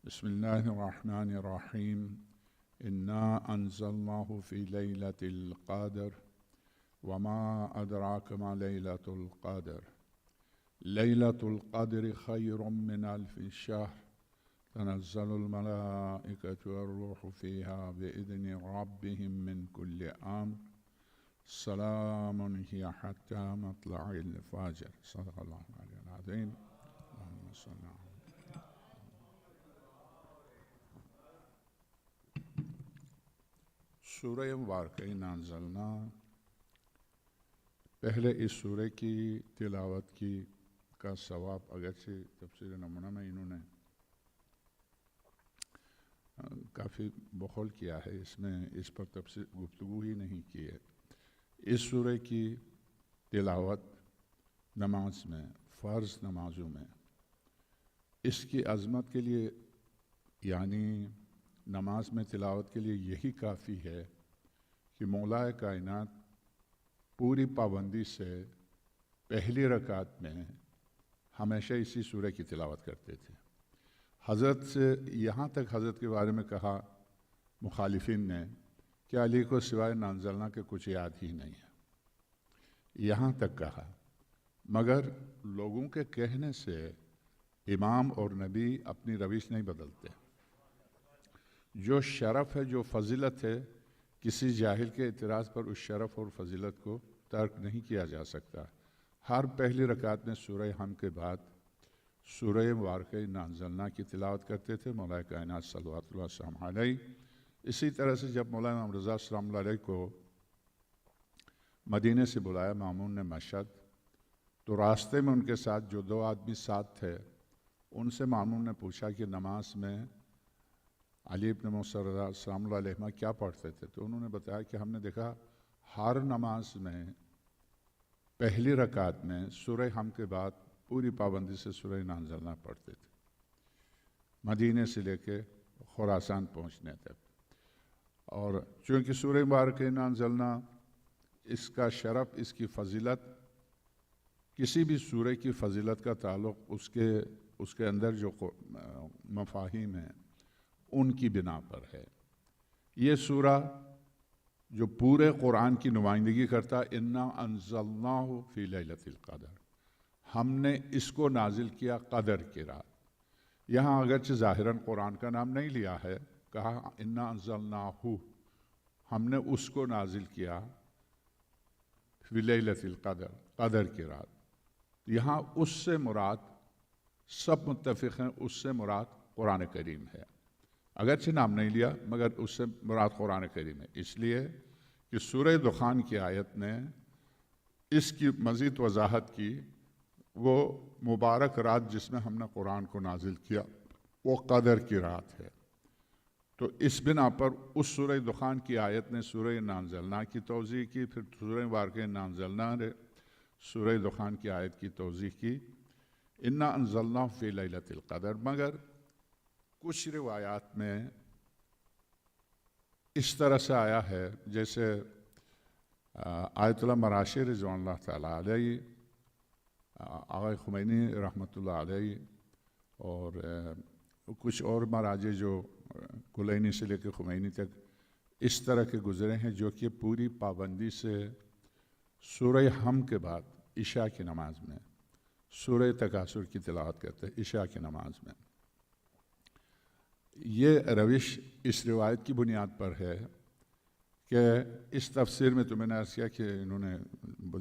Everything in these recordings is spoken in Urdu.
بسم الله الرحمن الرحيم إنا أنزلناه في ليلة القدر وما أدراك ما ليلة القدر ليلة القدر خير من ألف شهر تنزل الملائكة والروح فيها بإذن ربهم من كل أمر سلام هي حتى مطلع الفجر صدق الله العلي العظيم اللهم صل على سورہ مبارکہ انزلنا پہلے اس سورہ کی تلاوت کا ثواب اگرچہ تفسیر نمونہ میں انہوں نے کافی بخول کیا ہے، اس پر تفسیر گفتگو ہی نہیں کی ہے۔ اس سورہ کی تلاوت نماز میں، فرض نمازوں میں، اس کی عظمت کے لیے یعنی نماز میں تلاوت کے لیے یہی کافی ہے کہ مولا کائنات پوری پابندی سے پہلی رکعت میں ہمیشہ اسی سورہ کی تلاوت کرتے تھے۔ حضرت سے یہاں تک حضرت کے بارے میں کہا مخالفین نے کہ علی کو سوائے نازلنا کے کچھ یاد ہی نہیں ہے، یہاں تک کہا، مگر لوگوں کے کہنے سے امام اور نبی اپنی روش نہیں بدلتے۔ جو شرف ہے، جو فضیلت ہے، کسی جاہل کے اعتراض پر اس شرف اور فضیلت کو ترک نہیں کیا جا سکتا۔ ہر پہلی رکعت میں سورہ حمد کے بعد سورہ مبارکہ انا انزلنا کی تلاوت کرتے تھے مولا کائنات صلوات اللہ وسلم علیہ۔ اسی طرح سے جب مولانا امام رضا السلام اللہ علیہ کو مدینے سے بلایا مامون نے مشہد، تو راستے میں ان کے ساتھ جو دو آدمی ساتھ تھے ان سے مامون نے پوچھا کہ نماز میں علی ابن موسیٰ رضا السلام اللہ علیہ کیا پڑھتے تھے؟ تو انہوں نے بتایا کہ ہم نے دیکھا ہر نماز میں پہلی رکعت میں سورہ حمد کے بعد پوری پابندی سے سورہ انا انزلنا پڑھتے تھے، مدینے سے لے کے خراسان پہنچنے تک۔ اور چونکہ سورہ مبارکہ انا انزلنا، اس کا شرف، اس کی فضیلت، کسی بھی سورہ کی فضیلت کا تعلق اس کے اندر جو مفاہیم ہیں ان کی بنا پر ہے۔ یہ سورہ جو پورے قرآن کی نمائندگی کرتا، انا انزلناہ فی لیلۃ القدر، ہم نے اس کو نازل کیا قدر کی رات۔ یہاں اگرچہ ظاہراً قرآن کا نام نہیں لیا ہے، کہا انا انزلناہ، ہم نے اس کو نازل کیا فی لیلۃ القدر، قدر کی رات۔ یہاں اس سے مراد، سب متفق ہیں اس سے مراد قرآن کریم ہے، اگرچہ نام نہیں لیا مگر اس سے مراد قرآن کریم ہے، اس لیے کہ سورہ دخان کی آیت نے اس کی مزید وضاحت کی۔ وہ مبارک رات جس میں ہم نے قرآن کو نازل کیا وہ قدر کی رات ہے، تو اس بنا پر اس سورہ دخان کی آیت نے سورہ انا انزلنا کی توضیح کی، پھر سورہ مبارکہ انا انزلنا نے سورہ دخان کی آیت کی توضیح کی، انا انزلنا فی لیلۃ القدر۔ مگر کچھ روایات میں اس طرح سے آیا ہے، جیسے آیت اللہ مراشی رضوان اللہ تعالیٰ علیہ، آغا خمینی رحمۃ اللہ علیہ، اور کچھ اور مراجع جو کلینی سے لے کے خمینی تک اس طرح کے گزرے ہیں، جو کہ پوری پابندی سے سورہ حمد کے بعد عشاء کی نماز میں سورہ تکاثر کی تلاوت کرتے ہیں عشاء کی نماز میں۔ یہ روش اس روایت کی بنیاد پر ہے کہ اس تفسیر میں تو میں نے عرض کیا کہ انہوں نے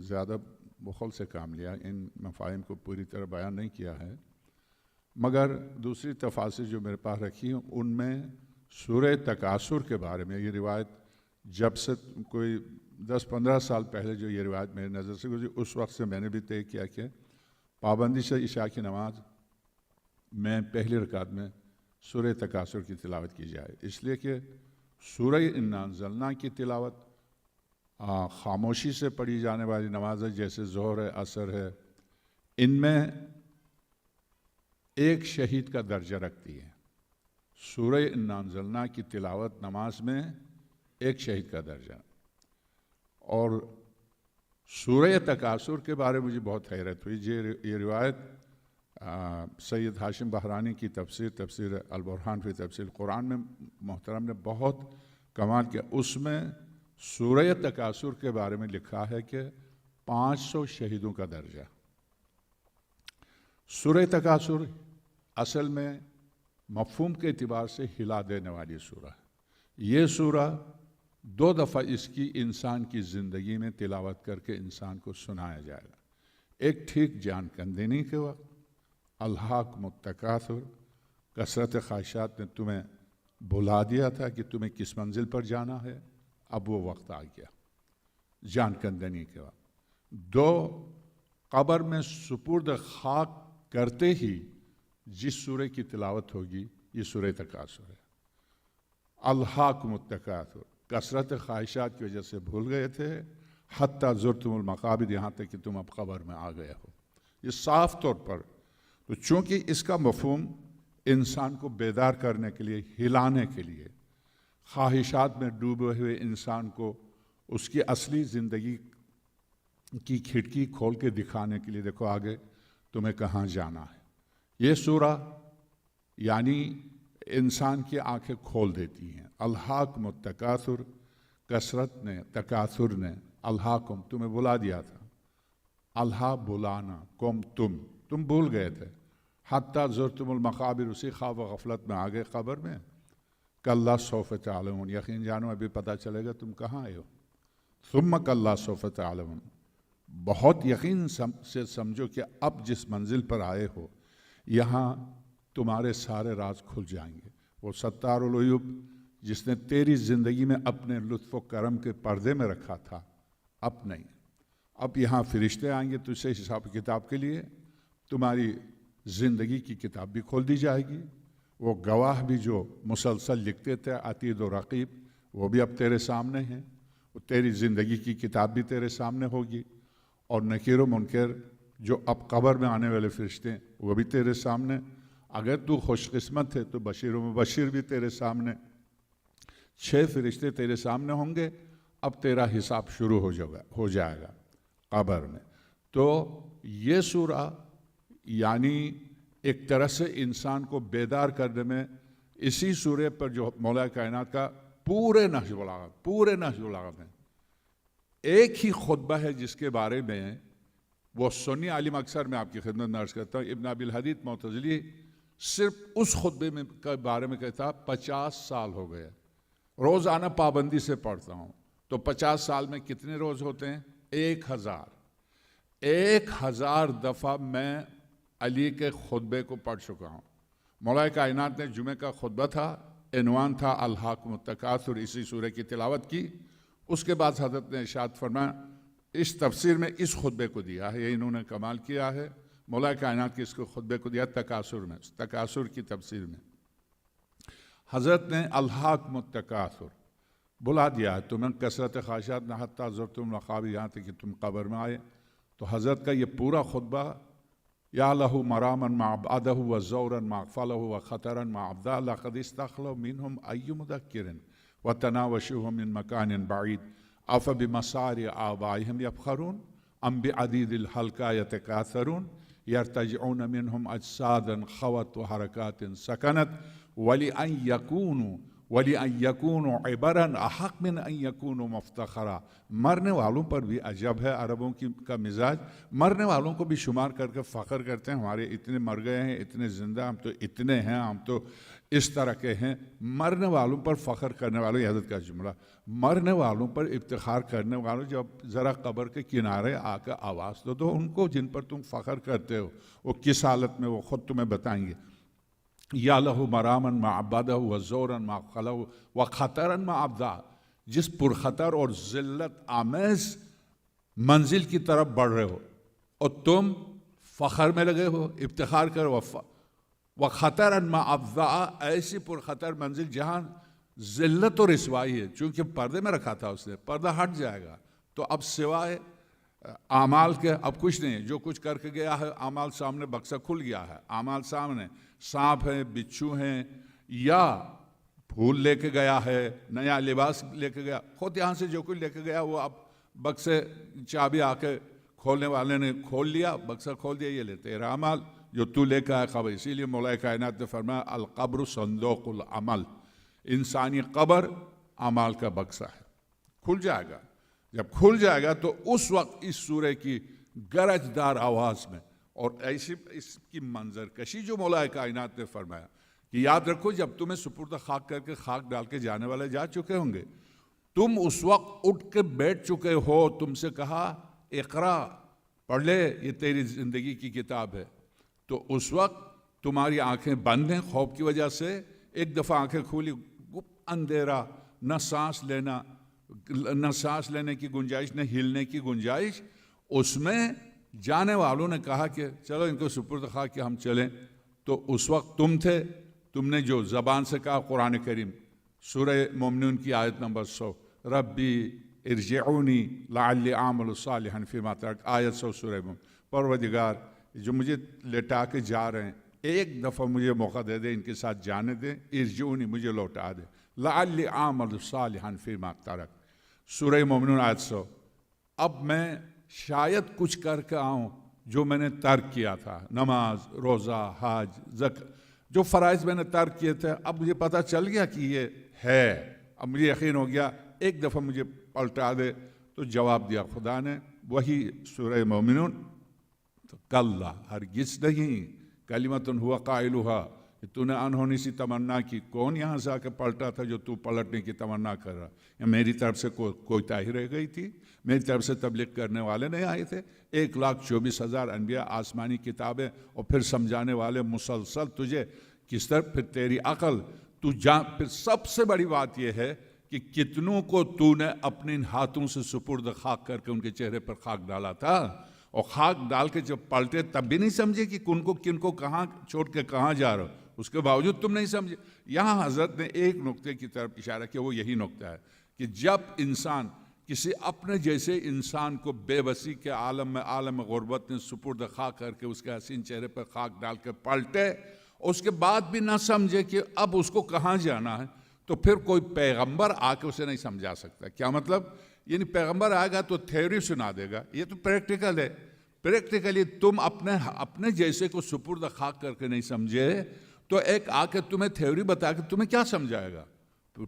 زیادہ بخل سے کام لیا، ان مفاہیم کو پوری طرح بیان نہیں کیا ہے، مگر دوسری تفاسیر جو میرے پاس رکھی ہیں ان میں سورہ تکاثر کے بارے میں یہ روایت، جب سے کوئی 10-15 سال پہلے جو یہ روایت میری نظر سے گزری، اس وقت سے میں نے بھی طے کیا کہ پابندی سے عشاء کی نماز میں پہلی رکعت میں سورہ تکاثر کی تلاوت کی جائے، اس لیے کہ سورہ انا انزلنا کی تلاوت خاموشی سے پڑھی جانے والی نماز ہے، جیسے ظہر ہے، عصر ہے، ان میں ایک شہید کا درجہ رکھتی ہے۔ سورہ انا انزلنا کی تلاوت نماز میں ایک شہید کا درجہ، اور سورہ تکاثر کے بارے میں مجھے بہت حیرت ہوئی۔ یہ روایت سید ہاشم بحرانی کی تفسیر البرہان فی تفسیر قرآن میں محترم نے بہت کمال کیا. اس میں سورہ تکاثر کے بارے میں لکھا ہے کہ 500 شہیدوں کا درجہ. سورہ تکاثر اصل میں مفہوم کے اعتبار سے ہلا دینے والی سورہ ہے. یہ سورہ 2 دفعہ اس کی انسان کی زندگی میں تلاوت کر کے انسان کو سنایا جائے گا. ایک ٹھیک جان کندنی کے وقت، الہاکم التکاثر، کثرت خواہشات نے تمہیں بلا دیا تھا کہ تمہیں کس منزل پر جانا ہے، اب وہ وقت آ گیا جان کندنی کے وقت. 2 قبر میں سپرد خاک کرتے ہی جس سورہ کی تلاوت ہوگی یہ سورہ تکاثر ہے. الہاکم التکاثر، کثرت خواہشات کی وجہ سے بھول گئے تھے، حتیٰ زرتم المقابر، یہاں تک کہ تم اب قبر میں آ گئے ہو. یہ صاف طور پر تو چونکہ اس کا مفہوم انسان کو بیدار کرنے کے لیے، ہلانے کے لیے، خواہشات میں ڈوبے ہوئے انسان کو اس کی اصلی زندگی کی کھڑکی کھول کے دکھانے کے لیے، دیکھو آگے تمہیں کہاں جانا ہے. یہ سورہ یعنی انسان کی آنکھیں کھول دیتی ہیں. الہاکم التکاثر، کثرت نے، تکاثر نے، الہاکم تمہیں بلا دیا تھا. الہا بلانا، کم تم بھول گئے تھے. حتیٰ زرتم المقابر، اسی خواب و غفلت میں آگے قبر میں. کلا سوف تعلمون، یقین جانو ابھی پتہ چلے گا تم کہاں آئے ہو. ثم کلا سوف تعلمون، بہت یقین سے سمجھو کہ اب جس منزل پر آئے ہو یہاں تمہارے سارے راز کھل جائیں گے. وہ ستار العیوب جس نے تیری زندگی میں اپنے لطف و کرم کے پردے میں رکھا تھا، اب نہیں. اب یہاں فرشتے آئیں گے تجھ سے حساب کتاب کے لیے. تمہاری زندگی کی کتاب بھی کھول دی جائے گی. وہ گواہ بھی جو مسلسل لکھتے تھے، عتید و رقیب، وہ بھی اب تیرے سامنے ہیں. تیری زندگی کی کتاب بھی تیرے سامنے ہوگی. اور نکیر و منکر جو اب قبر میں آنے والے فرشتے ہیں وہ بھی تیرے سامنے. اگر تو خوش قسمت ہے تو بشیر و مبشر بھی تیرے سامنے. 6 فرشتے تیرے سامنے ہوں گے. اب تیرا حساب شروع ہو جائے گا قبر میں. تو یہ سورہ یعنی ایک طرح سے انسان کو بیدار کرنے میں اسی سورہ پر جو مولا کائنات کا پورے نہج البلاغہ میں ایک ہی خطبہ ہے جس کے بارے میں وہ سنی عالم اکثر میں آپ کی خدمت میں عرض کرتا ہوں. ابن ابی الحدید معتزلی صرف اس خطبے میں کے بارے میں کہتا 50 سال ہو گئے روزانہ پابندی سے پڑھتا ہوں. تو 50 سال میں کتنے روز ہوتے ہیں؟ 1000 دفعہ میں علی کے خطبے کو پڑھ چکا ہوں. مولا کائنات نے جمعہ کا خطبہ تھا، عنوان تھا الہاکم التکاثر، اسی سورہ کی تلاوت کی. اس کے بعد حضرت نے ارشاد فرمایا اس تفسیر میں اس خطبے کو دیا ہے. یہ انہوں نے کمال کیا ہے. مولا کائنات کے اس کو خطبے کو دیا تکاثر میں، تکاثر کی تفسیر میں. حضرت نے الہاکم التکاثر بلا دیا ہے تمہیں، کثرت خواہشات نہ حتیٰ زرتم المقابر، یہاں تک کہ تم قبر میں آئے. تو حضرت کا یہ پورا خطبہ یا لہو مرامن ما عبادہ و زورن ما اغفلہ و خطرن ما عبدہ لقد استخلو منہم ای مدکرن و تناوشوہم من مکان بعید اف بمسار آبائہم یفخرون ام بعدید الحلقہ یتکاثرون یرتجعون منہم اجسادا خوت و حرکات سکنت وَلِأَنْ يَكُونُوا عِبَرًا أَحَقْ مِنْ أَنْ يَكُونُوا مَفْتَخَرًا. مرنے والوں پر بھی عجب ہے عربوں کا مزاج. مرنے والوں کو بھی شمار کر کے فخر کرتے ہیں، ہمارے اتنے مر گئے ہیں، اتنے زندہ، ہم تو اتنے ہیں، ہم تو اس طرح کے ہیں. مرنے والوں پر فخر کرنے والوں، یہ حضرت کا جملہ، مرنے والوں پر افتخار کرنے والوں جب ذرا قبر کے کنارے آ کر آواز دو ان کو جن پر تم فخر کرتے ہو، وہ کس حالت میں وہ خود تمہیں بتائیں گے. یا لہو مرامن ما عبادہ و زورن ما خلہ و خطرن ما عبدہ، جس پرخطر اور ذلت آمیز منزل کی طرف بڑھ رہے ہو اور تم فخر میں لگے ہو، افتخار کرو. و خطرن ما عبدہ، ایسی پرخطر منزل جہاں ذلت و رسوائی ہے. چونکہ پردے میں رکھا تھا اس نے، پردہ ہٹ جائے گا تو اب سوائے اعمال کے اب کچھ نہیں. جو کچھ کر کے گیا ہے اعمال سامنے، بکسہ کھل گیا ہے، اعمال سامنے، سانپ ہیں، بچھو ہیں، یا پھول لے کے گیا ہے، نیا لباس لے کے گیا، خود یہاں سے جو کچھ لے کے گیا وہ اب بکسے چابی آ کے کھولنے والے نے کھول لیا، بکسہ کھول دیا، یہ لے تیرا اعمال جو تو لے کے آیا قبر. اسی لیے مولا کائنات نے فرمایا القبر صندوق العمل، انسانی قبر اعمال کا بکسا ہے، کھل جائے گا. جب کھل جائے گا تو اس وقت اس سورہ کی گرجدار آواز میں اور ایسی اس کی منظر کشی جو مولا کائنات نے فرمایا کہ یاد رکھو جب تمہیں سپرد خاک کر کے خاک ڈال کے جانے والے جا چکے ہوں گے، تم اس وقت اٹھ کے بیٹھ چکے ہو، تم سے کہا اقرا پڑھ لے، یہ تیری زندگی کی کتاب ہے. تو اس وقت تمہاری آنکھیں بند ہیں خوف کی وجہ سے، ایک دفعہ آنکھیں کھولی، اندھیرا، نہ سانس لینے کی گنجائش، نہ ہلنے کی گنجائش. اس میں جانے والوں نے کہا کہ چلو ان کو سپرد خاک کہ ہم چلیں. تو اس وقت تم نے جو زبان سے کہا، قرآن کریم سورہ مومنون کی آیت نمبر 100، ربی ارجعونی لعلی اعمل صالحا فیما ترکت، آیت 100 سورہ مومنون. پروردگار جو مجھے لٹا کے جا رہے ہیں، ایک دفعہ مجھے موقع دے دے، ان کے ساتھ جانے دیں، ارجعونی مجھے لوٹا دے، لعلی اعمل صالحا فیما ترکت، سورہ مومنون آیت 100. اب میں شاید کچھ کر کے آؤں جو میں نے ترک کیا تھا، نماز، روزہ، حج، زکوٰۃ، جو فرائض میں نے ترک کیے تھے، اب مجھے پتہ چل گیا کہ یہ ہے، اب مجھے یقین ہو گیا، ایک دفعہ مجھے پلٹا دے. تو جواب دیا خدا نے، وہی سورہ مومنون، تو کلا ہرگز نہیں، کلمۃ ہوا قائلھا، کہ تو نے انہونی سی تمنا کی. کون یہاں سے آ کے پلٹا تھا جو تو پلٹنے کی تمنا کر رہا؟ یا میری طرف سے کوئی تاہی رہ گئی تھی؟ میری طرف سے تبلیغ کرنے والے نہیں آئے تھے؟ 1,24,000 انبیاء، آسمانی کتابیں، اور پھر سمجھانے والے مسلسل تجھے کس طرح، پھر تیری عقل پھر سب سے بڑی بات یہ ہے کہ کتنوں کو تو نے اپنے ہاتھوں سے سپرد خاک کر کے ان کے چہرے پر خاک ڈالا تھا، اور خاک ڈال کے جب پلٹے تب بھی نہیں سمجھے کہ کن کو کہاں چھوڑ کے کہاں جا رہا ہو، اس کے باوجود تم نہیں سمجھے. یہاں حضرت نے ایک نقطے کی طرف اشارہ کیا، وہ یہی نقطہ ہے کہ جب انسان کسی اپنے جیسے انسان کو بے بسی کے عالم غربت میں سپرد خاک کر کے اس کے حسین چہرے پر خاک ڈال کے پلٹے، اس کے بعد بھی نہ سمجھے کہ اب اس کو کہاں جانا ہے، تو پھر کوئی پیغمبر آ کے اسے نہیں سمجھا سکتا. کیا مطلب؟ یعنی پیغمبر آئے گا تو تھیوری سنا دے گا، یہ تو پریکٹیکل ہے. پریکٹیکلی تم اپنے جیسے کو سپرد خاک کر کے نہیں سمجھے تو ایک آ کے تمہیں تھیوری بتا کے تمہیں کیا سمجھائے گا؟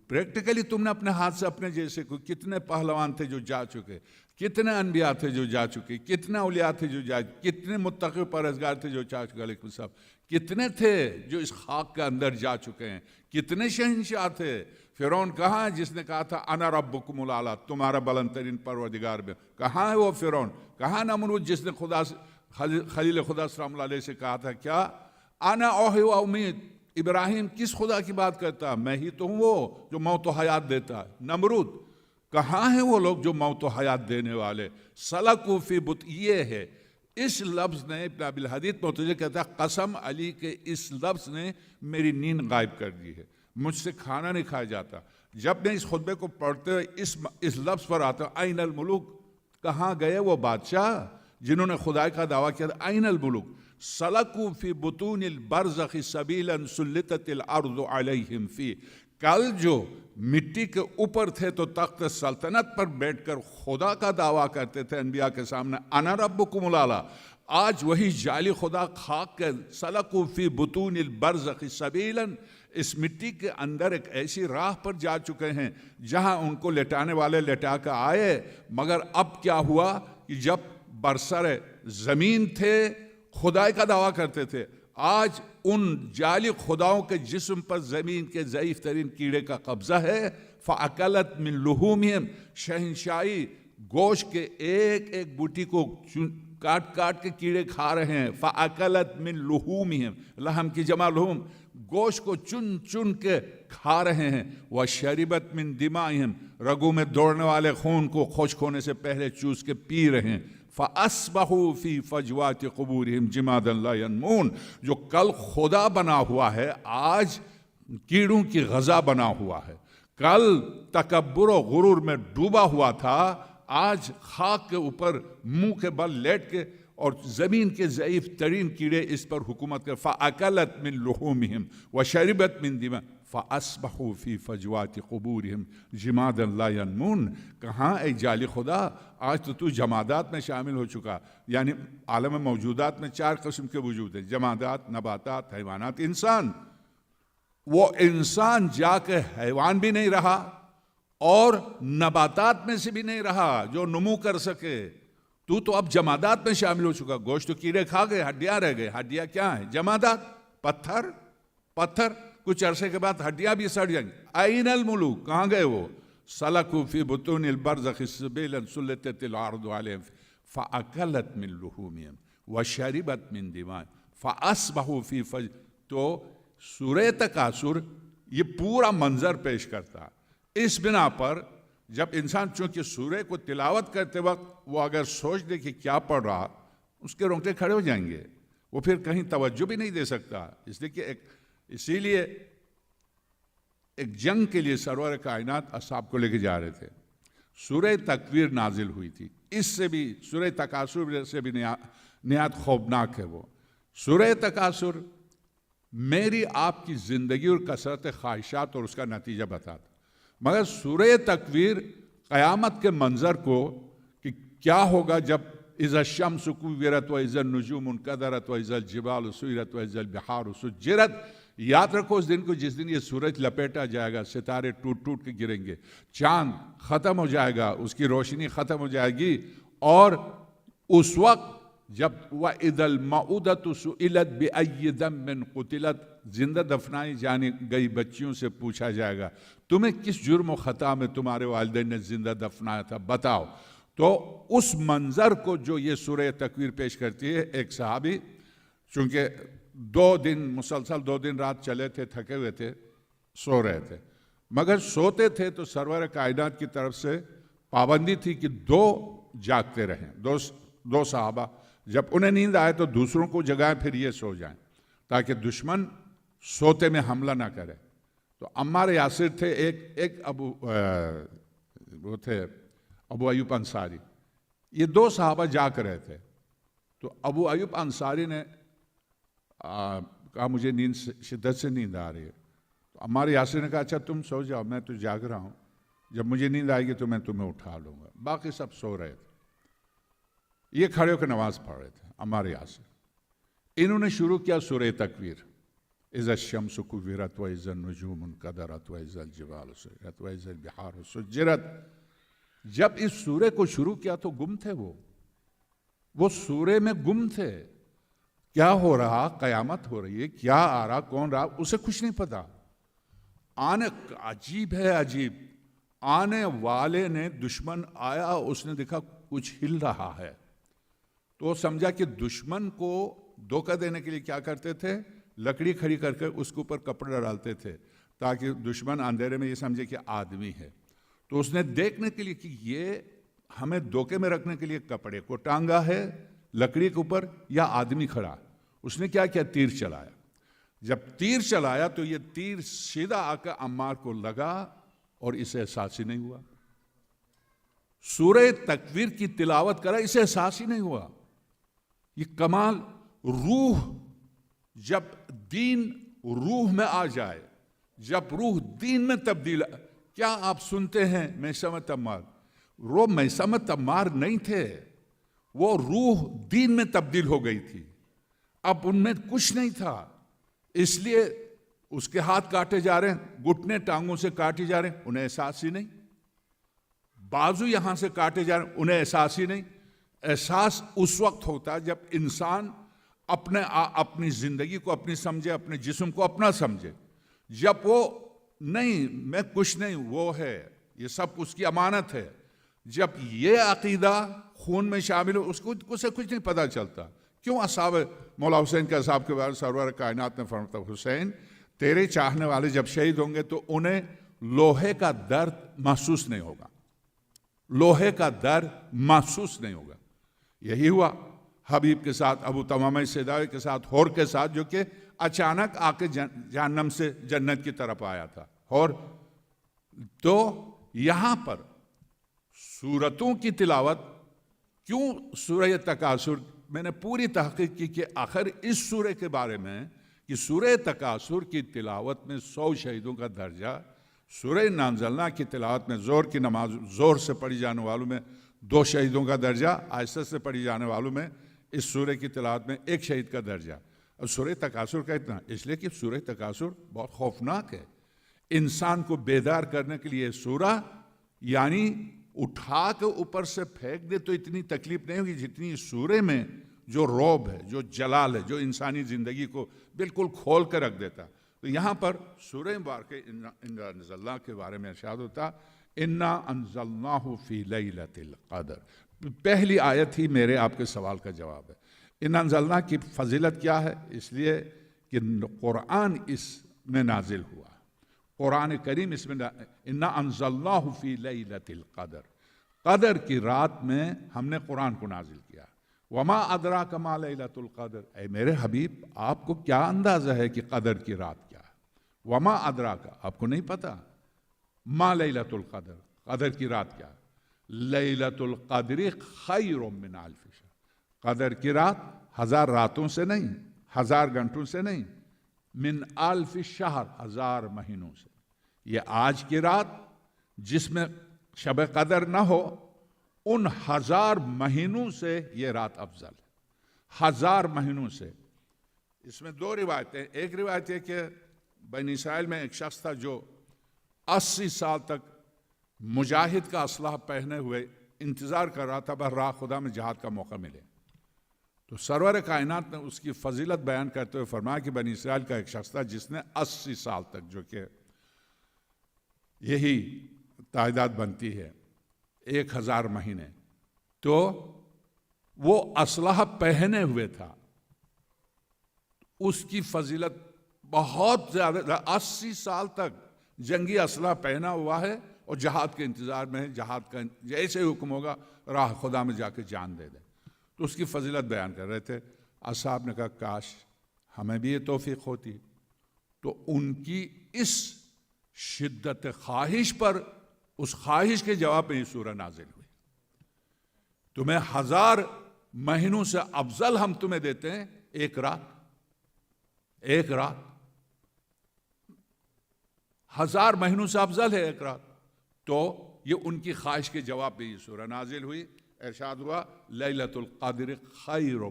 پریکٹیکلی تم نے اپنے ہاتھ سے اپنے جیسے کو، کتنے پہلوان تھے جو جا چکے، کتنے انبیاء تھے جو جا چکے، کتنے اولیاء تھے جو جا چکے، کتنے متقی پرہیزگار تھے جو جا چکے، علیکم السلام، کتنے تھے جو اس خاک کے اندر جا چکے ہیں، کتنے شہنشاہ تھے. فرعون کہاں ہے جس نے کہا تھا انا ربکم الاعلی، تمہارا بلند ترین پروردگار میں؟ کہاں ہے وہ فرعون؟ کہاں نمرود جس نے خلیل خدا صلی اللہ علیہ سے کہا تھا کیا انا اوحی و امید؟ ابراہیم کس خدا کی بات کرتا ہے؟ میں ہی تو ہوں وہ جو موت و حیات دیتا ہے. نمرود کہاں ہیں وہ لوگ جو موت و حیات دینے والے؟ سلکوا فی بط، یہ ہے اس لفظ نے، ابن ابی الحدید متوجہ کہتا ہے قسم علی کے اس لفظ نے میری نیند غائب کر دی ہے، مجھ سے کھانا نہیں کھایا جاتا. جب میں اس خطبے کو پڑھتے ہوئے اس لفظ پر آتا ہوں، این الملوک، کہاں گئے وہ بادشاہ جنہوں نے خدائی کا دعویٰ کیا تھا؟ این الملوک سلکوا فی بطون البرزخ سبیلا سلطت الارض علیہم فی. کل جو مٹی کے اوپر تھے تو تخت سلطنت پر بیٹھ کر خدا کا دعویٰ کرتے تھے انبیاء کے سامنے، انا ربکم الاعلی. آج وہی جعلی خدا خاک کے سلکوا فی بطون البرزخ سبیلا، اس مٹی کے اندر ایک ایسی راہ پر جا چکے ہیں جہاں ان کو لٹانے والے لٹا کر آئے. مگر اب کیا ہوا کہ جب برسر زمین تھے خدائی کا دعویٰ کرتے تھے، آج ان جعلی خداؤں کے جسم پر زمین کے ضعیف ترین کیڑے کا قبضہ ہے. فَأَكَلَتْ مِن لُحُومِهِمْ، شہنشاہی گوشت کے ایک ایک بوٹی کو کاٹ کاٹ کے کیڑے کھا رہے ہیں. فَأَكَلَتْ مِن لُحُومِهِمْ، لحم کی جمع لحوم، گوشت کو چن چن کے کھا رہے ہیں. وَشَرِبَتْ مِن دِمَائِهِمْ، رگوں میں دوڑنے والے خون کو خشک ہونے سے پہلے چوس کے پی رہے ہیں. فَأَصْبَحُوا فِي فَجْوَاتِ قُبُورِهِمْ جِمَادًا لَا يَنْمُونَ، جو کل خدا بنا ہوا ہے آج کیڑوں کی غذا بنا ہوا ہے. کل تکبر و غرور میں ڈوبا ہوا تھا، آج خاک کے اوپر منہ کے بل لیٹ کے اور زمین کے ضعیف ترین کیڑے اس پر حکومت کر. فَأَكَلَتْ مِن لُحُومِهِمْ وَشَرِبَتْ مِن دِمَائِهِمْ فَأَصْبَحُوا فِي فَجْوَاتِ قُبُورِهِمْ جِمَادًا لَا يَنْمُونَ۔ کہاں اے جعلی خدا، آج تو جمادات میں شامل ہو چکا، یعنی عالم موجودات میں 4 قسم کے وجود ہیں، جمادات، نباتات، حیوانات، انسان۔ وہ انسان جا کے حیوان بھی نہیں رہا اور نباتات میں سے بھی نہیں رہا جو نمو کر سکے، تو اب جمادات میں شامل ہو چکا۔ گوشت تو کیڑے کھا گئے، ہڈیاں رہ گئے۔ ہڈیاں کیا ہیں؟ جمادات۔ پتھر کچھ عرصے کے بعد ہڈیاں بھی سڑ جائیں گی۔ این الملوک، کہاں گئے وہ؟ سلکوا فی بطون البرزخ سبیلا سلطت الارض علیہم فاکلت من لحومہم وشربت من دمائہم فاصبحوا فی تو سورہ تکاثر یہ پورا منظر پیش کرتا۔ اس بنا پر جب انسان چونکہ سورہ کو تلاوت کرتے وقت وہ اگر سوچ دے کہ کیا پڑھ رہا، اس کے رونگٹے کھڑے ہو جائیں گے، وہ پھر کہیں توجہ بھی نہیں دے سکتا۔ اسی لیے ایک جنگ کے لیے سرور کائنات اصحاب کو لے کے جا رہے تھے، سورہ تکویر نازل ہوئی تھی۔ اس سے بھی سورہ تکاثر سے بھی نہایت خوفناک ہے وہ۔ سورہ تکاثر میری آپ کی زندگی اور کثرت خواہشات اور اس کا نتیجہ بتاتا، مگر سورہ تکویر قیامت کے منظر کو کہ کیا ہوگا جب اذا الشمس کورت واذا النجوم انکدرت واذا الجبال سیرت واذا البحار سجرت۔ یاد رکھو اس دن کو جس دن یہ سورج لپیٹا جائے گا، ستارے ٹوٹ ٹوٹ کے گریں گے، چاند ختم ہو جائے گا، اس کی روشنی ختم ہو جائے گی، اور اس وقت جب وَإِذَا الْمَوْءُودَةُ سُئِلَتْ بِأَيِّ ذَنبٍ قُتِلَتْ، زندہ دفنائی جانے گئی بچیوں سے پوچھا جائے گا تمہیں کس جرم و خطا میں تمہارے والدین نے زندہ دفنایا تھا، بتاؤ۔ تو اس منظر کو جو یہ سورہ تکویر پیش کرتی ہے، ایک صحابی چونکہ 2 دن مسلسل 2 دن رات چلے تھے، تھکے ہوئے تھے، سو رہے تھے، مگر سوتے تھے تو سرور کائنات کی طرف سے پابندی تھی کہ 2 جاگتے رہیں، 2 صحابہ جب انہیں نیند آئے تو دوسروں کو جگائیں، پھر یہ سو جائیں تاکہ دشمن سوتے میں حملہ نہ کرے۔ تو عمار یاسر تھے، ایک وہ تھے ابو ایوب انصاری، یہ 2 صحابہ جاگ رہے تھے۔ تو ابو ایوب انصاری نے کہا مجھے شدت سے نیند آ رہی ہے، تو عمار یاسر نے کہا اچھا تم سو جاؤ، میں تو جاگ رہا ہوں، جب مجھے نیند آئے گی تو میں تمہیں اٹھا لوں گا۔ باقی سب سو رہے تھے، یہ کھڑے ہو کے نماز پڑھ رہے تھے عمار یاسر۔ انہوں نے شروع کیا سورہ تکویر، اذا الشمس کورت واذا النجوم انکدرت واذا الجبال سیرت واذا البحار سجرت۔ جب اس سورہ کو شروع کیا تو گم تھے وہ سورہ میں گم تھے، کیا ہو رہا، قیامت ہو رہی ہے، کیا آ رہا، کون رہا، اسے کچھ نہیں پتا۔ عجیب ہے، عجیب، آنے والے نے دشمن آیا، اس نے دیکھا کچھ ہل رہا ہے، تو وہ سمجھا کہ دشمن کو دھوکہ دینے کے لیے کیا کرتے تھے، لکڑی کھڑی کر کے اس کے اوپر کپڑا ڈالتے تھے تاکہ دشمن اندھیرے میں یہ سمجھے کہ آدمی ہے۔ تو اس نے دیکھنے کے لیے کہ یہ ہمیں دھوکے میں رکھنے کے لیے کپڑے کو ٹانگا ہے لکڑی کے اوپر یا آدمی کھڑا، اس نے کیا کیا، تیر چلایا۔ جب تیر چلایا تو یہ تیر سیدھا آ کر عمار کو لگا اور اسے احساس ہی نہیں ہوا۔ سورہ تکویر کی تلاوت کرا، اسے احساس ہی نہیں ہوا۔ یہ کمال، روح جب دین روح میں آ جائے، جب روح دین میں تبدیل، کیا آپ سنتے ہیں میثم تمار؟ وہ میثم تمار نہیں تھے، وہ روح دین میں تبدیل ہو گئی تھی، اب ان میں کچھ نہیں تھا، اس لیے اس کے ہاتھ کاٹے جا رہے ہیں، گھٹنے ٹانگوں سے کاٹے جا رہے ہیں، انہیں احساس ہی نہیں، بازو یہاں سے کاٹے جا رہے ہیں، انہیں احساس ہی نہیں۔ احساس اس وقت ہوتا ہے جب انسان اپنی زندگی کو اپنی سمجھے، اپنے جسم کو اپنا سمجھے، جب وہ نہیں میں کچھ نہیں، وہ ہے، یہ سب اس کی امانت ہے، جب یہ عقیدہ خون میں شامل ہو اس کو اسے کچھ نہیں پتہ چلتا۔ کیوں اصحاب مولا حسین کے اصحاب کے بارے سرور کائنات نے فرماتا، حسین تیرے چاہنے والے جب شہید ہوں گے تو انہیں لوہے کا درد محسوس نہیں ہوگا، لوہے کا درد محسوس نہیں ہوگا۔ یہی ہوا حبیب کے ساتھ، ابو تمامہ سیداوی کے ساتھ، ہور کے ساتھ، جو کہ اچانک آ کے جہنم سے جنت کی طرف آیا تھا۔ اور تو یہاں پر سورتوں کی تلاوت کیوں؟ سورہ تکاثر میں نے پوری تحقیق کی کہ آخر اس سورہ کے بارے میں کہ سورہ تکاثر کی تلاوت میں 100 شہیدوں کا درجہ، سورہ انا انزلنا کی تلاوت میں زور کی نماز زور سے پڑھی جانے والوں میں 2 شہیدوں کا درجہ، آہستہ سے پڑھی جانے والوں میں اس سورہ کی تلاوت میں 1 شہید کا درجہ، اور سورہ تکاثر کا اتنا، اس لیے کہ سورہ تکاثر بہت خوفناک ہے، انسان کو بیدار کرنے کے لیے سورہ، یعنی اٹھا کے اوپر سے پھینک دے تو اتنی تکلیف نہیں ہوگی جتنی اس سورہ میں جو رعب ہے، جو جلال ہے، جو انسانی زندگی کو بالکل کھول کر رکھ دیتا۔ تو یہاں پر سورہ مبارکہ انا انزلنا کے بارے میں ارشاد ہوتا، انا انزلناہ فی لیلۃ القدر، پہلی آیت ہی میرے آپ کے سوال کا جواب ہے۔ انا انزلنا کی فضیلت کیا ہے؟ اس لیے کہ قرآن اس میں نازل ہوا، قرآن کریم اس میں انا انزلناہ فی لیلۃ القدر، قدر کی رات میں ہم نے قرآن کو نازل کیا۔ وما ادراک ما لیلۃ القدر، اے میرے حبیب آپ کو کیا اندازہ ہے کہ قدر کی رات کیا ہے؟ وما ادراک، آپ کو نہیں پتا، ما لیلۃ القدر، قدر کی رات کیا ہے؟ لیلۃ القدر خیر من الف شہر، قدر کی رات 1000 راتوں سے نہیں، 1000 گھنٹوں سے نہیں، من الف شہر، 1000 مہینوں سے۔ یہ آج کی رات جس میں شب قدر نہ ہو، ان 1000 مہینوں سے یہ رات افضل ہے، 1000 مہینوں سے۔ اس میں 2 روایتیں، ایک روایت ہے کہ بنی اسرائیل میں ایک شخص تھا جو 80 سال تک مجاہد کا اسلحہ پہنے ہوئے انتظار کر رہا تھا بس راہ خدا میں جہاد کا موقع ملے۔ تو سرور کائنات نے اس کی فضیلت بیان کرتے ہوئے فرمایا کہ بنی اسرائیل کا ایک شخص تھا جس نے 80 سال تک، جو کہ یہی تعداد بنتی ہے 1000 مہینے، تو وہ اسلحہ پہنے ہوئے تھا، اس کی فضیلت بہت زیادہ، 80 سال تک جنگی اسلحہ پہنا ہوا ہے اور جہاد کے انتظار میں ہے، جہاد کا جیسے حکم ہوگا راہ خدا میں جا کے جان دے دے۔ تو اس کی فضیلت بیان کر رہے تھے، اصحاب نے کہا کاش ہمیں بھی یہ توفیق ہوتی۔ تو ان کی اس شدت خواہش پر، اس خواہش کے جواب میں یہ سورہ نازل ہوئی، تمہیں 1000 مہینوں سے افضل ہم تمہیں دیتے ہیں ایک رات، 1000 مہینوں سے افضل ہے ایک رات۔ تو یہ ان کی خواہش کے جواب میں یہ سورہ نازل ہوئی، ارشاد ہوا لیلۃ القدر خیر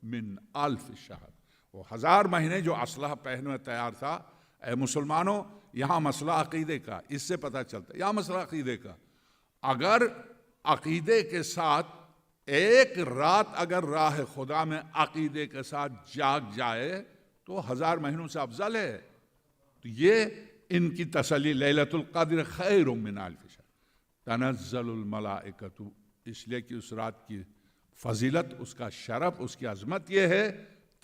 من الف شہر، وہ 1000 مہینے جو اسلحہ پہنے میں تیار تھا۔ اے مسلمانوں، یہاں مسئلہ عقیدے کا، اس سے پتہ چلتا ہے یہاں مسئلہ عقیدے کا، اگر عقیدے کے ساتھ ایک رات اگر راہ خدا میں عقیدے کے ساتھ جاگ جائے تو 1000 مہینوں سے افضل ہے۔ تو یہ ان کی تسلی، لیلۃ القدر خیر من الف شہر، تنزل الملائکۃ، اس لیے کہ اس رات کی فضیلت، اس کا شرف، اس کی عظمت یہ ہے،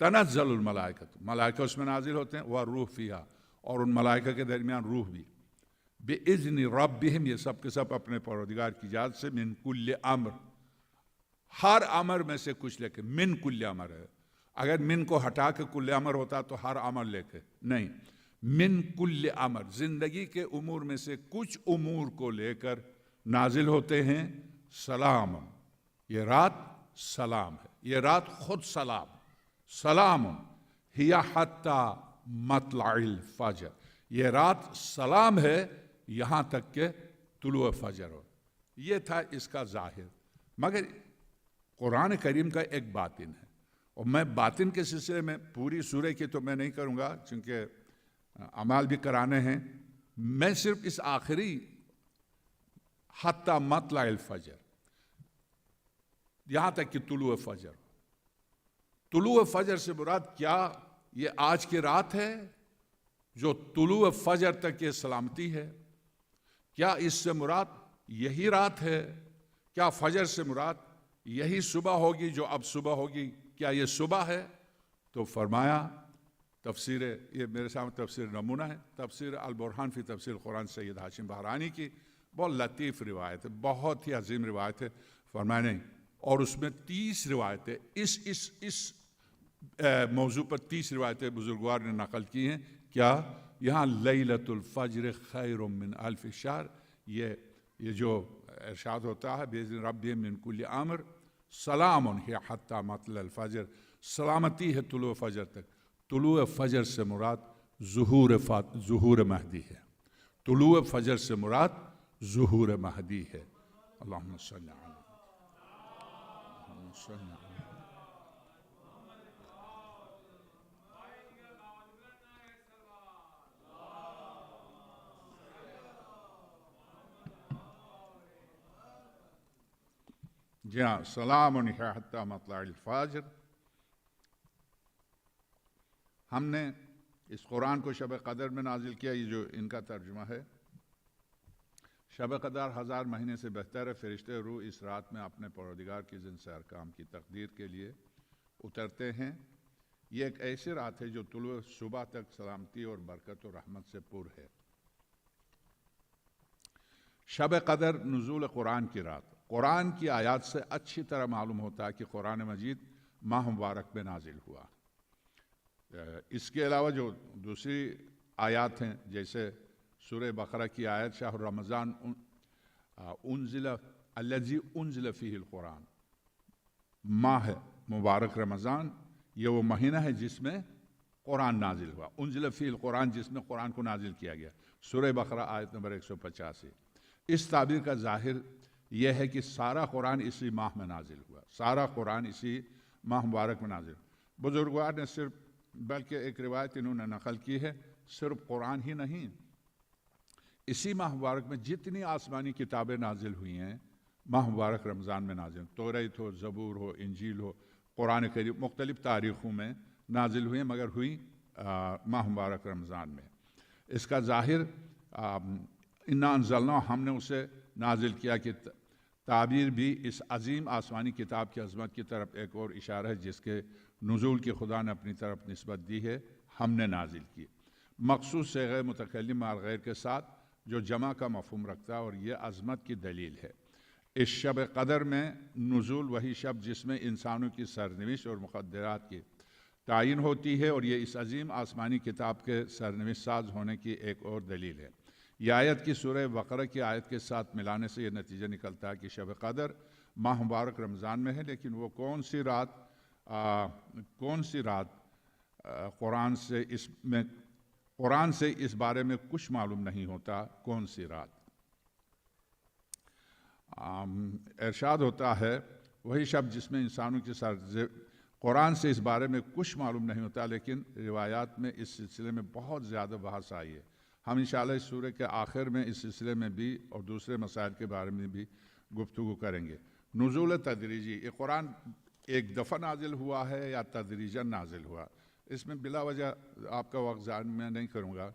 تنزل الملائکۃ، ملائکہ اس میں نازل ہوتے ہیں، والروح فیہا، اور ان ملائکہ کے درمیان روح بھی، بِإِذْنِ رَبِّهِمْ، یہ سب کے سب اپنے پروردگار کی اجازت سے، من کل امر، ہر امر میں سے کچھ لے کے، من کل امر ہے، اگر من کو ہٹا کے کل امر ہوتا تو ہر امر لے کے، نہیں، من کل امر، زندگی کے امور میں سے کچھ امور کو لے کر نازل ہوتے ہیں، سلام، یہ رات سلام ہے، یہ رات خود سلام ہی حتی مطلع الفجر، یہ رات سلام ہے یہاں تک کہ طلوع فجر ہو۔ یہ تھا اس کا ظاہر، مگر قرآن کریم کا ایک باطن ہے، اور میں باطن کے سلسلے میں پوری سورہ کی تو میں نہیں کروں گا چونکہ اعمال بھی کرانے ہیں، میں صرف اس آخری حتی مطلع الفجر، یہاں تک کہ طلوع فجر، طلوع فجر سے مراد کیا؟ یہ آج کی رات ہے جو طلوع فجر تک یہ سلامتی ہے؟ کیا اس سے مراد یہی رات ہے؟ کیا فجر سے مراد یہی صبح ہوگی جو اب صبح ہوگی؟ کیا یہ صبح ہے؟ تو فرمایا، تفسیر، یہ میرے سامنے تفسیر نمونہ ہے، تفسیر البرہان فی تفسیر قرآن سید ہاشم بہرانی کی، بہت لطیف روایت ہے، بہت ہی عظیم روایت ہے، فرمایا نہیں، اور اس میں 30 روایتیں اس موضوع پر 30 روایتیں بزرگوار نے نقل کی ہیں۔ کیا؟ یہاں لیلۃ الفجر خیر من الف شہر، یہ جو ارشاد ہوتا ہے بِإِذْنِ رَبِّهِمْ مِنْ كُلِّ امر، سلام ہی حتی مطلع الفجر، سلامتی ہے طلوع فجر تک، طلوع فجر سے مراد ظہور مہدی ہے. طلوع فجر سے مراد ظہور مہدی ہے. اللہم صلی علی محمد. جی ہاں، سلام حتی مطلع الفجر. ہم نے اس قرآن کو شب قدر میں نازل کیا. یہ جو ان کا ترجمہ ہے، شب قدر 1000 مہینے سے بہتر ہے. فرشتے روح اس رات میں اپنے پروردگار کی جن سے احکام کی تقدیر کے لیے اترتے ہیں. یہ ایک ایسی رات ہے جو طلوع صبح تک سلامتی اور برکت و رحمت سے پر ہے. شب قدر نزول قرآن کی رات. قرآن کی آیات سے اچھی طرح معلوم ہوتا ہے کہ قرآن مجید ماہ مبارک میں نازل ہوا. اس کے علاوہ جو دوسری آیات ہیں، جیسے سورہ بقرہ کی آیت شہر رمضان الذی انزل فیہ القرآن، ماہ مبارک رمضان یہ وہ مہینہ ہے جس میں قرآن نازل ہوا. انزل فیہ القرآن، جس میں قرآن کو نازل کیا گیا. سورہ بقرہ آیت نمبر 185. اس تعبیر کا ظاہر یہ ہے کہ سارا قرآن اسی ماہ میں نازل ہوا. سارا قرآن اسی ماہ مبارک میں نازل ہوا. بزرگوار نے صرف، بلکہ ایک روایت انہوں نے نقل کی ہے، صرف قرآن ہی نہیں، اسی ماہ مبارک میں جتنی آسمانی کتابیں نازل ہوئی ہیں ماہ مبارک رمضان میں نازل. توریت ہو، زبور ہو، انجیل ہو، قرآن کریم مختلف تاریخوں میں نازل ہوئی ہیں، مگر ہوئی ماہ مبارک رمضان میں. اس کا ظاہر انا انزلنا، ہم نے اسے نازل کیا، کہ تعبیر بھی اس عظیم آسمانی کتاب کی عظمت کی طرف ایک اور اشارہ ہے جس کے نزول کی خدا نے اپنی طرف نسبت دی ہے. ہم نے نازل کی مخصوص صیغہ متکلم مع الغیر کے ساتھ جو جمع کا مفہوم رکھتا ہے، اور یہ عظمت کی دلیل ہے. اس شب قدر میں نزول وہی شب جس میں انسانوں کی سرنوشت اور مقدرات کی تعین ہوتی ہے، اور یہ اس عظیم آسمانی کتاب کے سرنوشت ساز ہونے کی ایک اور دلیل ہے. یہ آیت کی سورہ بقرہ کی آیت کے ساتھ ملانے سے یہ نتیجہ نکلتا ہے کہ شب قدر ماہ مبارک رمضان میں ہے، لیکن وہ کون سی رات قرآن سے اس بارے میں کچھ معلوم نہیں ہوتا. کون سی رات؟ ارشاد ہوتا ہے وہی شب جس میں انسانوں کی قرآن سے اس بارے میں کچھ معلوم نہیں ہوتا، لیکن روایات میں اس سلسلے میں بہت زیادہ بحث آئی ہے. ہم انشاءاللہ اس سورہ کے آخر میں اس سلسلے میں بھی اور دوسرے مسائل کے بارے میں بھی گفتگو کریں گے. نزول تدریجی، یہ قرآن ایک دفعہ نازل ہوا ہے یا تدریجاً نازل ہوا؟ اس میں بلا وجہ آپ کا وقت ضائع میں نہیں کروں گا.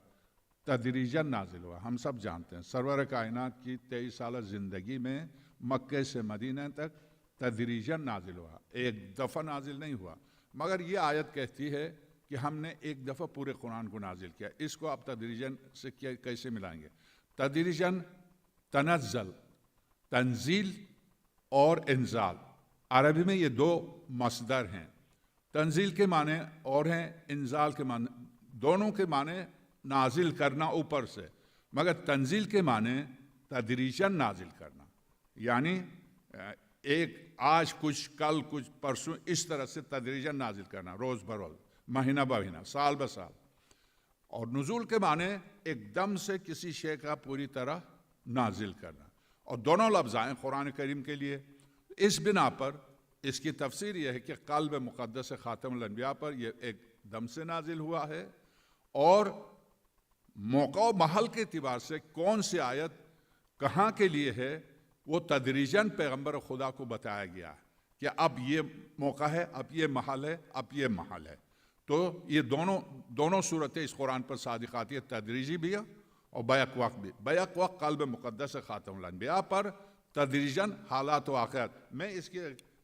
تدریجاً نازل ہوا. ہم سب جانتے ہیں سرور کائنات کی 23 سالہ زندگی میں مکہ سے مدینہ تک تدریجاً نازل ہوا، ایک دفعہ نازل نہیں ہوا. مگر یہ آیت کہتی ہے کہ ہم نے ایک دفعہ پورے قرآن کو نازل کیا. اس کو آپ تدریجاً سے کیسے ملائیں گے؟ تدریجاً تنزل، تنزیل اور انزال، عربی میں یہ دو مصدر ہیں. تنزیل کے معنی اور ہیں، انزال کے معنی، دونوں کے معنی نازل کرنا اوپر سے، مگر تنزیل کے معنی تدریجاً نازل کرنا، یعنی ایک آج کچھ، کل کچھ، پرسوں، اس طرح سے تدریجاً نازل کرنا، روز بروز، مہینہ بمہینہ، سال بسال. اور نزول کے معنی ایک دم سے کسی شے کا پوری طرح نازل کرنا. اور دونوں لفظ آئیں قرآن کریم کے لیے. اس بنا پر اس کی تفسیر یہ ہے کہ قلب مقدس خاتم الانبیاء پر یہ ایک دم سے نازل ہوا ہے، اور موقع و محل کے اعتبار سے کون سی آیت کہاں کے لیے ہے وہ تدریجاً پیغمبر خدا کو بتایا گیا ہے کہ اب یہ موقع ہے، اب یہ محل ہے، اب یہ محل ہے. تو یہ دونوں صورتیں اس قرآن پر صادق آتی ہے، تدریجی بھی اور بیک وقت بھی. بیک وقت قلب مقدس خاتم الانبیاء پر، تدریجاً حالات و واقعات. میں اس کی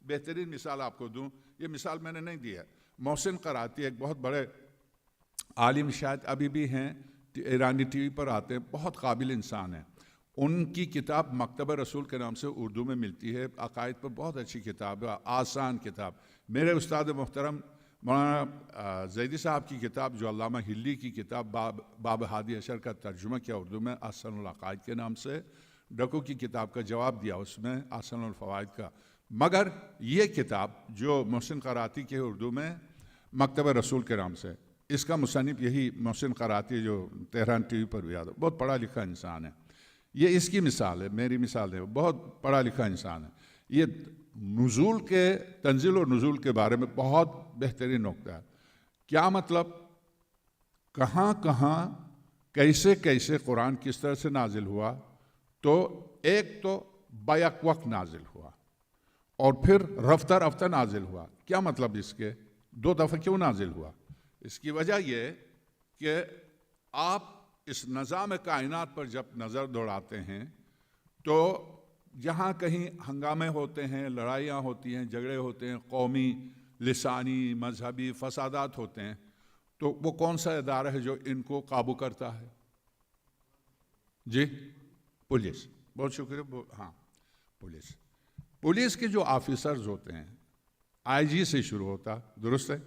بہترین مثال آپ کو دوں، یہ مثال میں نے نہیں دی ہے. محسن قراتی ایک بہت بڑے عالم، شاید ابھی بھی ہیں، ایرانی ٹی وی پر آتے ہیں، بہت قابل انسان ہیں. ان کی کتاب مکتبہ رسول کے نام سے اردو میں ملتی ہے، عقائد پر بہت اچھی کتاب ہے، آسان کتاب. میرے استاد محترم مولانا زیدی صاحب کی کتاب، جو علامہ ہلی کی کتاب باب ہادی اشر کا ترجمہ کیا اردو میں، احسن العقائد کے نام سے، ڈکو کی کتاب کا جواب دیا اس میں، احسن الفوائد کا. مگر یہ کتاب جو محسن قراتی کی ہے اردو میں، مکتبہ رسول کے نام سے، اس کا مصنف یہی محسن قراتی جو تہران ٹی وی پر بھی آتا، بہت پڑھا لکھا انسان ہے. یہ اس کی مثال ہے، میری مثال ہے. بہت پڑھا لکھا انسان ہے. یہ نزول کے تنزیل اور نزول کے بارے میں بہت بہترین نقطہ ہے. کیا مطلب؟ کہاں کہاں کیسے کیسے قرآن کس طرح سے نازل ہوا. تو ایک تو بیک وقت نازل ہوا اور پھر رفتہ رفتہ نازل ہوا. کیا مطلب اس کے؟ 2 دفعہ کیوں نازل ہوا؟ اس کی وجہ یہ کہ آپ اس نظام کائنات پر جب نظر دوڑاتے ہیں تو جہاں کہیں ہنگامے ہوتے ہیں، لڑائیاں ہوتی ہیں، جھگڑے ہوتے ہیں، قومی، لسانی، مذہبی فسادات ہوتے ہیں، تو وہ کون سا ادارہ ہے جو ان کو قابو کرتا ہے؟ جی، پولیس. بہت شکریہ. ہاں، پولیس کے جو آفیسرز ہوتے ہیں، آئی جی سے شروع ہوتا، درست ہے؟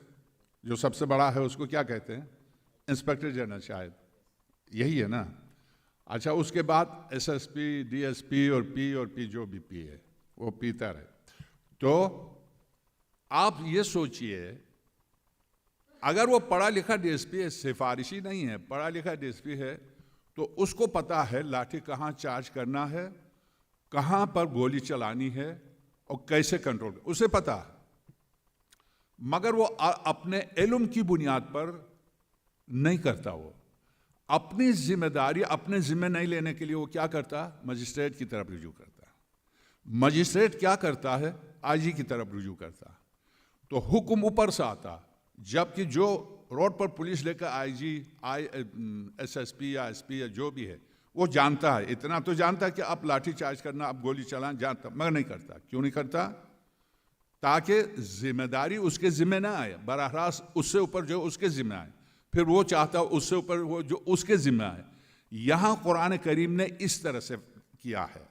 جو سب سے بڑا ہے اس کو کیا کہتے ہیں؟ Inspector general. شاید یہی ہے نا. اچھا، اس کے بعد S S P, D S P اور پی جو بھی پی ہے وہ پیتا رہے. تو آپ یہ سوچئے اگر وہ پڑھا لکھا ڈی ایس پی ہے، سفارشی نہیں ہے، پڑھا لکھا ڈی ایس پی ہے، تو اس کو پتا ہے لاٹھی کہاں چارج کرنا ہے، کہاں پر گولی چلانی ہے اور کیسے کنٹرول، اسے پتا ہے. مگر وہ اپنے علم کی بنیاد پر نہیں کرتا. وہ اپنی ذمہ داری اپنے ذمہ نہیں لینے کے لیے وہ کیا کرتا؟ مجسٹریٹ کی طرف رجوع کرتا. مجسٹریٹ کیا کرتا ہے؟ آئی جی کی طرف رجوع کرتا. تو حکم اوپر سے آتا، جبکہ جو روڈ پر پولیس لے کر آئی جی، ایس ایس پی یا ایس پی یا جو بھی ہے، وہ جانتا ہے، اتنا تو جانتا ہے کہ اب لاٹھی چارج کرنا، اب گولی چلانا جانتا، مگر نہیں کرتا. کیوں نہیں کرتا؟ تاکہ ذمہ داری اس کے ذمہ نہ آئے، براہ راست اس سے اوپر جو اس کے ذمہ آئے. پھر وہ چاہتا اس سے اوپر وہ جو اس کے ذمہ آئے. یہاں قرآن کریم نے اس طرح سے کیا ہے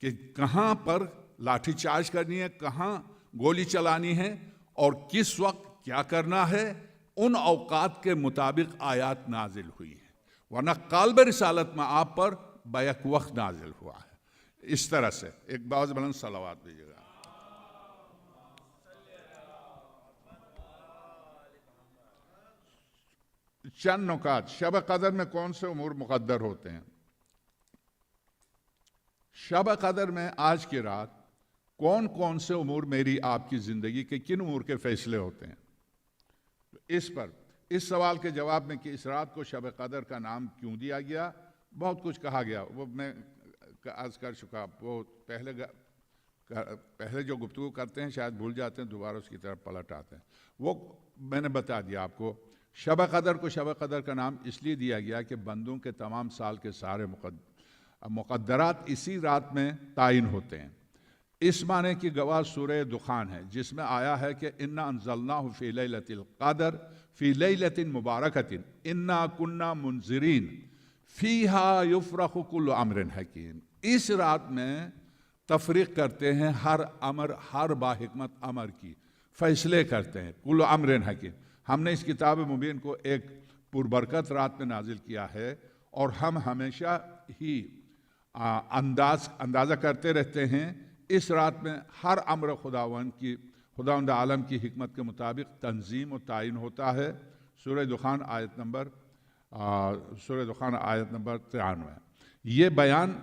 کہ کہاں پر لاٹھی چارج کرنی ہے، کہاں گولی چلانی ہے اور کس وقت کیا کرنا ہے، ان اوقات کے مطابق آیات نازل ہوئی ہیں. ورنہ قالب رسالت میں آپ پر بیک وقت نازل ہوا ہے. اس طرح سے ایک باز بلند صلوات دیجیے گا. چند نکات. شب قدر میں کون سے امور مقدر ہوتے ہیں؟ شب قدر میں آج کی رات کون کون سے امور میری آپ کی زندگی کے کن امور کے فیصلے ہوتے ہیں؟ اس پر اس سوال کے جواب میں کہ اس رات کو شب قدر کا نام کیوں دیا گیا، بہت کچھ کہا گیا. وہ میں عرض کر چکا. وہ پہلے جو گفتگو کرتے ہیں شاید بھول جاتے ہیں، دوبارہ اس کی طرف پلٹ آتے ہیں. وہ میں نے بتا دیا آپ کو. شب قدر کو شب قدر کا نام اس لیے دیا گیا کہ بندوں کے تمام سال کے سارے مقدرات اسی رات میں تعین ہوتے ہیں. اس معنی کی گواہ سورہ دخان ہے، جس میں آیا ہے کہ انا انزلناہ فی لیلۃ القدر فی لیلۃ مبارکۃ انا کنا منذرین فیہا یفرق کل امر حکیم. اس رات میں تفریق کرتے ہیں ہر امر، ہر باحکمت امر کی فیصلے کرتے ہیں. کل امر حکیم. ہم نے اس کتاب مبین کو ایک پربرکت رات میں نازل کیا ہے اور ہم ہمیشہ ہی اندازہ کرتے رہتے ہیں اس رات میں ہر امر خداوند عالم کی حکمت کے مطابق تنظیم و تعین ہوتا ہے. سورہ دخان آیت نمبر 93. یہ بیان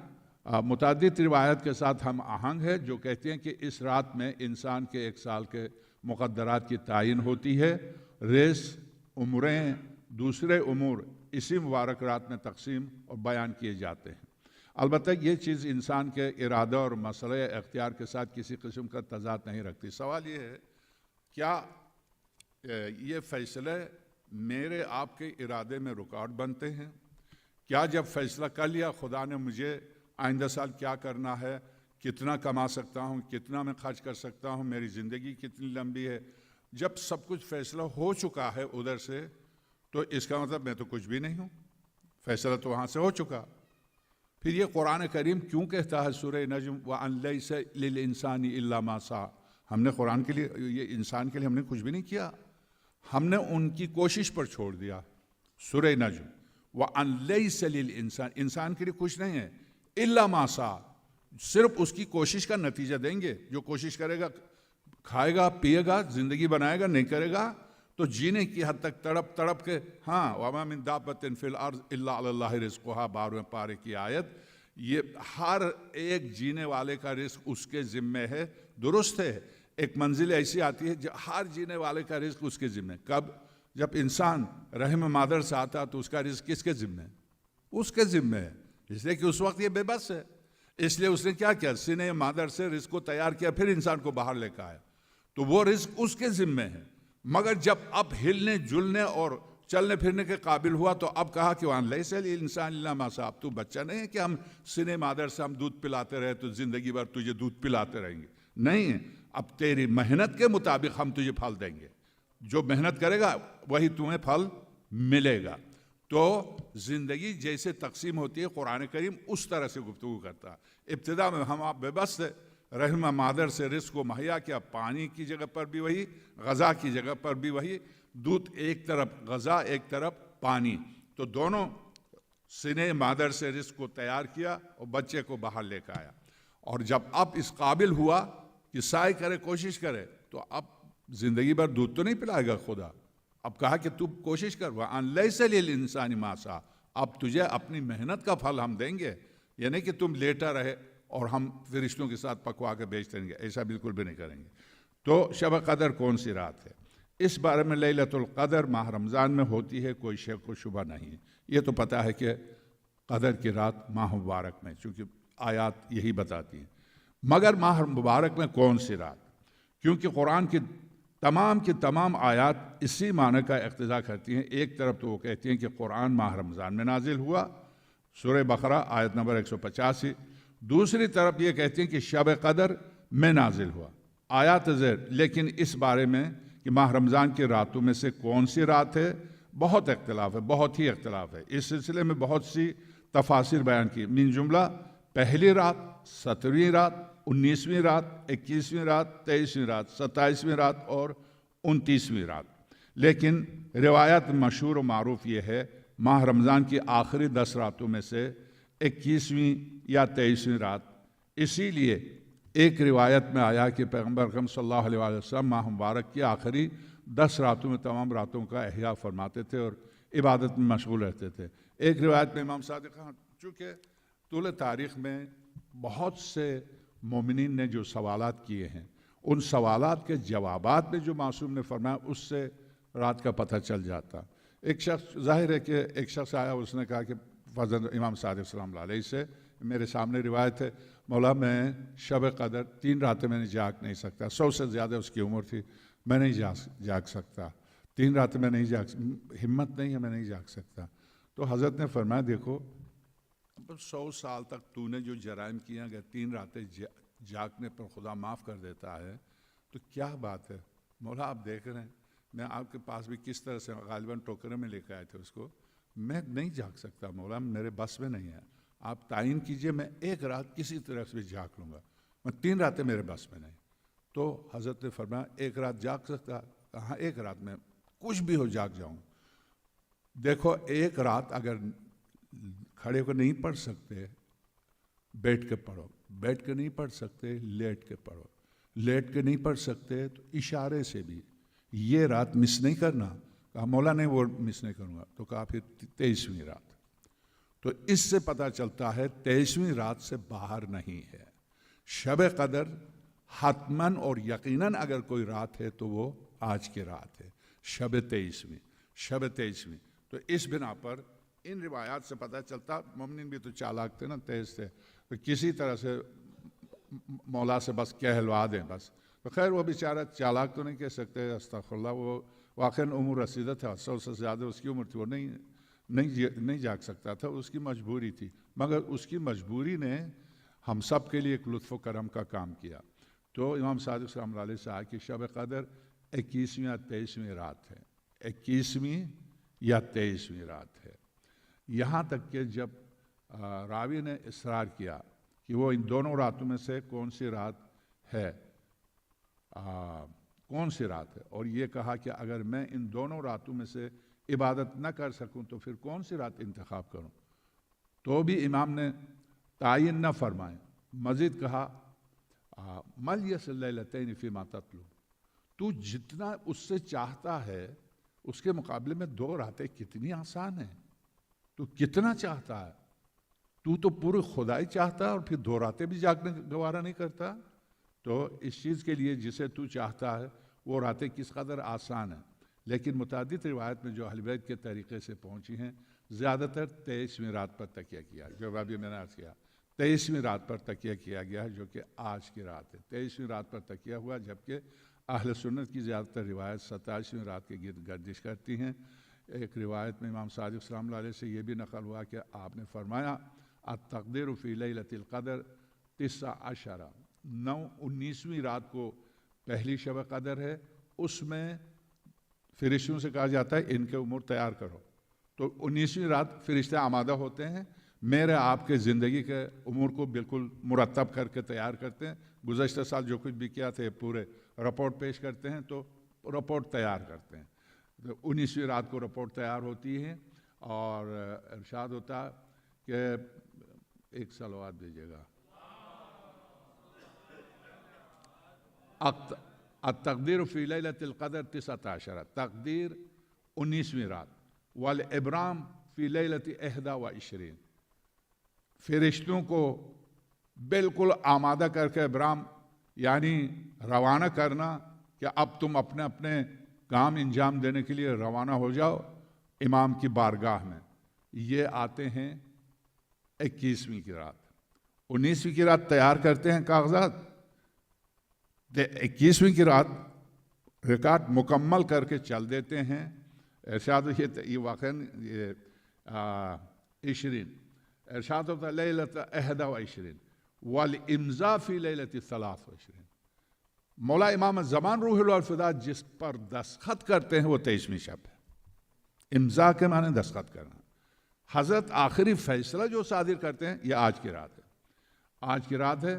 متعدد روایت کے ساتھ ہم آہنگ ہے جو کہتے ہیں کہ اس رات میں انسان کے 1 سال کے مقدرات کی تعین ہوتی ہے. ریس، عمریں، دوسرے امور اسی مبارک رات میں تقسیم اور بیان کیے جاتے ہیں. البتہ یہ چیز انسان کے ارادہ اور مسئلہ اختیار کے ساتھ کسی قسم کا تضاد نہیں رکھتی. سوال یہ ہے کیا یہ فیصلے میرے آپ کے ارادے میں رکاوٹ بنتے ہیں؟ کیا جب فیصلہ کر لیا خدا نے مجھے آئندہ سال کیا کرنا ہے، کتنا کما سکتا ہوں، کتنا میں خرچ کر سکتا ہوں، میری زندگی کتنی لمبی ہے، جب سب کچھ فیصلہ ہو چکا ہے ادھر سے، تو اس کا مطلب میں تو کچھ بھی نہیں ہوں، فیصلہ تو وہاں سے ہو چکا. پھر یہ قرآن کریم کیوں کہتا ہے سورہ نجم وَأَن لَيْسَ لِلْإِنسَانِ إِلَّا مَا سَعَى؟ ہم نے قرآن کے لیے، یہ انسان کے لیے ہم نے کچھ بھی نہیں کیا، ہم نے ان کی کوشش پر چھوڑ دیا. سورہ نجم وَأَن لَيْسَ لِلْإِنسَانِ، انسان کے لیے کچھ نہیں ہے، إِلَّا مَا سَعَى، صرف اس کی کوشش کا نتیجہ دیں گے. جو کوشش کرے گا کھائے گا، پیے گا، زندگی بنائے گا، نہیں کرے گا تو جینے کی حد تک تڑپ تڑپ کے، ہاں وَمَا مِن دَابَّةٍ فِي الْأَرْضِ إِلَّا عَلَى اللَّهِ رِزْقُهَا 12ویں پارے کی آیت، یہ ہر ایک جینے والے کا رزق اس کے ذمے ہے۔ درست ہے، ایک منزل ایسی آتی ہے ہر جینے والے کا رزق اس کے ذمے۔ کب؟ جب انسان رحم مادر سے آتا تو اس کا رزق کس کے ذمے ہے؟ اس کے ذمے ہے، اس لیے کہ اس وقت یہ بے بس ہے، اس لیے اس نے کیا کیا؟ سینے مادر سے رزق کو تیار کیا، پھر انسان کو باہر لے کے آیا، تو وہ رزق اس کے ذمے ہے۔ مگر جب اب ہلنے جلنے اور چلنے پھرنے کے قابل ہوا تو اب کہا کہ وَأَن لَيْسَ لِلْإِنسَانِ إِلَّا مَا سَعَى۔ تو بچہ نہیں ہے کہ ہم سینے مادر سے ہم دودھ پلاتے رہے تو زندگی بھر تجھے دودھ پلاتے رہیں گے، نہیں ہے، اب تیری محنت کے مطابق ہم تجھے پھل دیں گے، جو محنت کرے گا وہی تمہیں پھل ملے گا۔ تو زندگی جیسے تقسیم ہوتی ہے قرآن کریم اس طرح سے گفتگو کرتا ہے۔ ابتدا میں ہم آپ بے بس تھے، رحم مادر سے رزق کو مہیا کیا، پانی کی جگہ پر بھی وہی، غذا کی جگہ پر بھی وہی، دودھ ایک طرف غذا ایک طرف پانی، تو دونوں سینے مادر سے رزق کو تیار کیا اور بچے کو باہر لے کے آیا۔ اور جب اب اس قابل ہوا کہ سعی کرے، کوشش کرے، تو اب زندگی بھر دودھ تو نہیں پلائے گا خدا، اب کہا کہ تو کوشش کر، وَأَن لَيْسَ لِلْإِنسَانِ مَا سَعَى، اب تجھے اپنی محنت کا پھل ہم دیں گے، یعنی کہ تم لیٹا رہے اور ہم فرشتوں کے ساتھ پکوا کے بیچ دیں گے، ایسا بالکل بھی نہیں کریں گے۔ تو شب قدر کون سی رات ہے؟ اس بارے میں لیلۃ القدر ماہ رمضان میں ہوتی ہے، کوئی شک و شبہ نہیں۔ یہ تو پتہ ہے کہ قدر کی رات ماہ مبارک میں، چونکہ آیات یہی بتاتی ہیں، مگر ماہ مبارک میں کون سی رات؟ کیونکہ قرآن کی تمام آیات اسی معنی کا اقتضا کرتی ہیں۔ ایک طرف تو وہ کہتی ہیں کہ قرآن ماہ رمضان میں نازل ہوا، سورہ بقرہ آیت نمبر 185، دوسری طرف یہ کہتی ہیں کہ شب قدر میں نازل ہوا، آیات ذیل۔ لیکن اس بارے میں کہ ماہ رمضان کی راتوں میں سے کون سی رات ہے، بہت اختلاف ہے، بہت ہی اختلاف ہے۔ اس سلسلے میں بہت سی تفاسیر بیان کی، من جملہ پہلی رات، 17ویں رات، 19ویں رات، 21ویں رات، 23ویں رات، 27ویں رات اور 29ویں رات۔ لیکن روایت مشہور و معروف یہ ہے ماہ رمضان کی آخری 10 راتوں میں سے 21ویں یا 23ویں رات۔ اسی لیے ایک روایت میں آیا کہ پیغمبر اکرم صلی اللہ علیہ وسلم ماہ مبارک کی آخری 10 راتوں میں تمام راتوں کا احیاء فرماتے تھے اور عبادت میں مشغول رہتے تھے۔ ایک روایت میں امام صادق، چونکہ طول تاریخ میں بہت سے مومنین نے جو سوالات کیے ہیں، ان سوالات کے جوابات میں جو معصوم نے فرمایا اس سے رات کا پتہ چل جاتا۔ ایک شخص، ظاہر ہے کہ ایک شخص آیا، اس نے کہا کہ فضل امام صادق صلی اللہ علیہ سے میرے سامنے روایت ہے، مولا میں شب قدر 3 راتیں میں نے جاگ نہیں سکتا، 100 سے زیادہ اس کی عمر تھی، میں نہیں جاگ سکتا، 3 راتیں میں نہیں ہمت نہیں ہے، میں نہیں جاگ سکتا۔ تو حضرت نے فرمایا دیکھو 100 سال تک تو نے جو جرائم کیے، اگر 3 راتیں جاگنے پر خدا معاف کر دیتا ہے تو کیا بات ہے؟ مولا آپ دیکھ رہے ہیں، میں آپ کے پاس بھی کس طرح سے غالباً ٹوکرے میں لے کے آئے تھے اس کو، میں نہیں جاگ سکتا مولا، میرے بس میں نہیں ہے، آپ تعین کیجئے میں 1 رات کسی طرح سے بھی جاگ لوں گا، میں 3 راتیں میرے بس میں نہیں۔ تو حضرت نے فرمایا 1 رات جاگ سکتا؟ ہاں 1 رات میں کچھ بھی ہو جاگ جاؤں۔ دیکھو 1 رات اگر کھڑے ہو کے نہیں پڑھ سکتے بیٹھ کے پڑھو، بیٹھ کے نہیں پڑھ سکتے لیٹ کے پڑھو، لیٹ کے نہیں پڑھ سکتے تو اشارے سے بھی یہ رات مس نہیں کرنا۔ کہا مولا نہیں وہ مس نہیں کروں گا، تو کہا پھر 23ویں رات۔ تو اس سے پتہ چلتا ہے 23ویں رات سے باہر نہیں ہے۔ شب قدر حتماً اور یقیناً اگر کوئی رات ہے تو وہ آج کی رات ہے، شب 23ویں، شب 23ویں۔ تو اس بنا پر ان روایات سے پتہ چلتا، مومنین بھی تو چالاک تھے نا، تیز تھے، تو کسی طرح سے مولا سے بس کہلوا دیں بس۔ تو خیر وہ بیچارہ چالاک تو نہیں کہہ سکتے، استغفر اللہ، وہ واقعاً عمر رسیدہ تھا، 100 سے زیادہ اس کی عمر تھی، وہ نہیں جاگ سکتا تھا، اس کی مجبوری تھی، مگر اس کی مجبوری نے ہم سب کے لیے ایک لطف و کرم کا کام کیا۔ تو امام صادق صلی اللہ علیہ سے آئے کہ شب قدر 21ویں یا 23ویں رات ہے، 21ویں یا 23ویں رات ہے۔ یہاں تک کہ جب راوی نے اصرار کیا کہ وہ ان دونوں راتوں میں سے کون سی رات ہے، کون سی رات ہے، اور یہ کہا کہ اگر میں ان دونوں راتوں میں سے عبادت نہ کر سکوں تو پھر کون سی رات انتخاب کروں، تو بھی امام نے تعین نہ فرمائے، مزید کہا مَلْ يَسْ اللَّيْلَتَيْنِ فِي مَا تَطْلُبُ، تو جتنا اس سے چاہتا ہے اس کے مقابلے میں 2 راتیں کتنی آسان ہیں. تو کتنا چاہتا ہے؟ تو پوری خدائی چاہتا ہے اور پھر 2 راتیں بھی جاگنے گوارا نہیں کرتا. تو اس چیز کے لیے جسے تو چاہتا ہے وہ راتیں کس قدر آسان ہیں. لیکن متعدد روایت میں جو اہل بیت کے طریقے سے پہنچی ہیں زیادہ تر 23ویں رات پر تکیہ کیا، جو ابھی میں نے عرض کیا 23ویں رات پر تکیہ کیا گیا ہے، جو کہ آج کی رات ہے. 23ویں رات پر تکیہ ہوا، جبکہ اہل سنت کی زیادہ تر روایت 27ویں رات کے گرد گردش کرتی ہیں. ایک روایت میں امام صادق سلام اللہ علیہ سے یہ بھی نقل ہوا کہ آپ نے فرمایا التقدیر فی لیلۃ القدر 19، 19ویں رات کو پہلی شب قدر ہے. اس میں فرشتوں سے کہا جاتا ہے ان کے امور تیار کرو. تو 19ویں رات فرشتے آمادہ ہوتے ہیں، میرے آپ کے زندگی کے امور کو بالکل مرتب کر کے تیار کرتے ہیں. گزشتہ سال جو کچھ بھی کیا تھے پورے رپورٹ پیش کرتے ہیں، تو رپورٹ تیار کرتے ہیں. تو 19ویں رات کو رپورٹ تیار ہوتی ہے اور ارشاد ہوتا کہ ایک صلوات دیجیے گا. التقدیر فی لیلۃ القدر 19، تقدیر 19ویں رات. والابرام فی لیلۃ 21، فرشتوں کو بالکل آمادہ کر کے ابرام یعنی روانہ کرنا کہ اب تم اپنے اپنے کام انجام دینے کے لیے روانہ ہو جاؤ امام کی بارگاہ میں. یہ آتے ہیں 21ویں کی رات. 19ویں کی رات تیار کرتے ہیں کاغذات، 21ویں کی رات ریکارڈ مکمل کر کے چل دیتے ہیں. ارشاد یہ واقعاً 20 ارشاد ہوتا ہے لیلۃ 21 والامضاء فی لیلۃ 23. مولا امام زمان روح اللہ الفدا جس پر دستخط کرتے ہیں وہ 23ویں شب ہے. امضاء کے معنی دستخط کرنا. حضرت آخری فیصلہ جو صادر کرتے ہیں یہ آج کی رات ہے. آج کی رات ہے.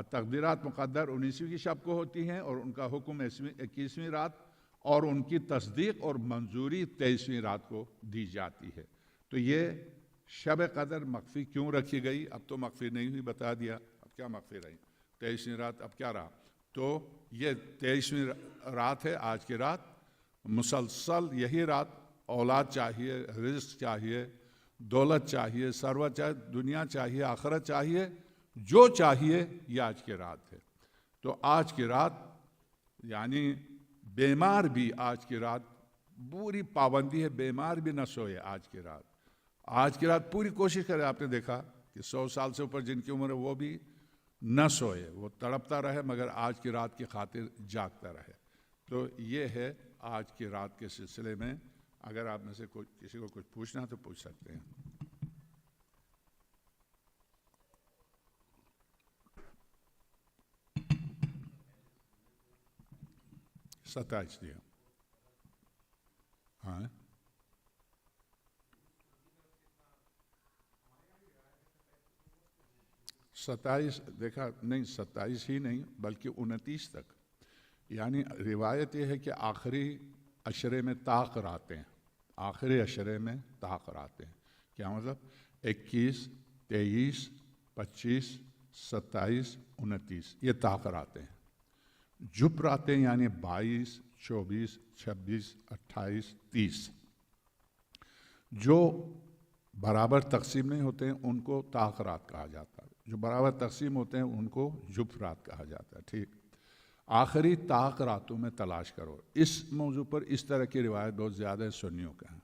تقدیرات مقدر 19ویں کی شب کو ہوتی ہیں اور ان کا حکم 21ویں رات، اور ان کی تصدیق اور منظوری 23ویں رات کو دی جاتی ہے. تو یہ شب قدر مخفی کیوں رکھی گئی؟ اب تو مخفی نہیں ہوئی، بتا دیا. اب کیا مخفی رہی 23ویں رات؟ اب کیا رہا؟ تو یہ 23ویں رات ہے آج کی رات. مسلسل یہی رات اولاد چاہیے، رزق چاہیے، دولت چاہیے، ثروت چاہیے، دنیا چاہیے، آخرت چاہیے، جو چاہیے یہ آج کی رات ہے. تو آج کی رات یعنی بیمار بھی آج کی رات پوری پابندی ہے، بیمار بھی نہ سوئے آج کی رات. آج کی رات پوری کوشش کرے. آپ نے دیکھا کہ 100 سال سے اوپر جن کی عمر ہے وہ بھی نہ سوئے، وہ تڑپتا رہے مگر آج کی رات کی خاطر جاگتا رہے. تو یہ ہے آج کی رات کے سلسلے میں. اگر آپ میں سے کسی کو کچھ پوچھنا تو پوچھ سکتے ہیں. ستائش دیا. ہاں 27 دیکھا نہیں، 27 ہی نہیں بلکہ 29 تک. یعنی روایت یہ ہے کہ آخری عشرے میں طاق راتیں، آخری عشرے میں طاق راتیں. کیا مطلب؟ 21، 23، 25، 27، 29 یہ طاق راتیں ہیں. جب راتیں یعنی 22، 24، 26، 28، 30 جو برابر تقسیم نہیں ہوتے ہیں ان کو طاق رات کہا جاتا ہے. جو برابر تقسیم ہوتے ہیں ان کو جب رات کہا جاتا ہے. ٹھیک. آخری طاق راتوں میں تلاش کرو. اس موضوع پر اس طرح کی روایت بہت زیادہ سنیوں کا ہے.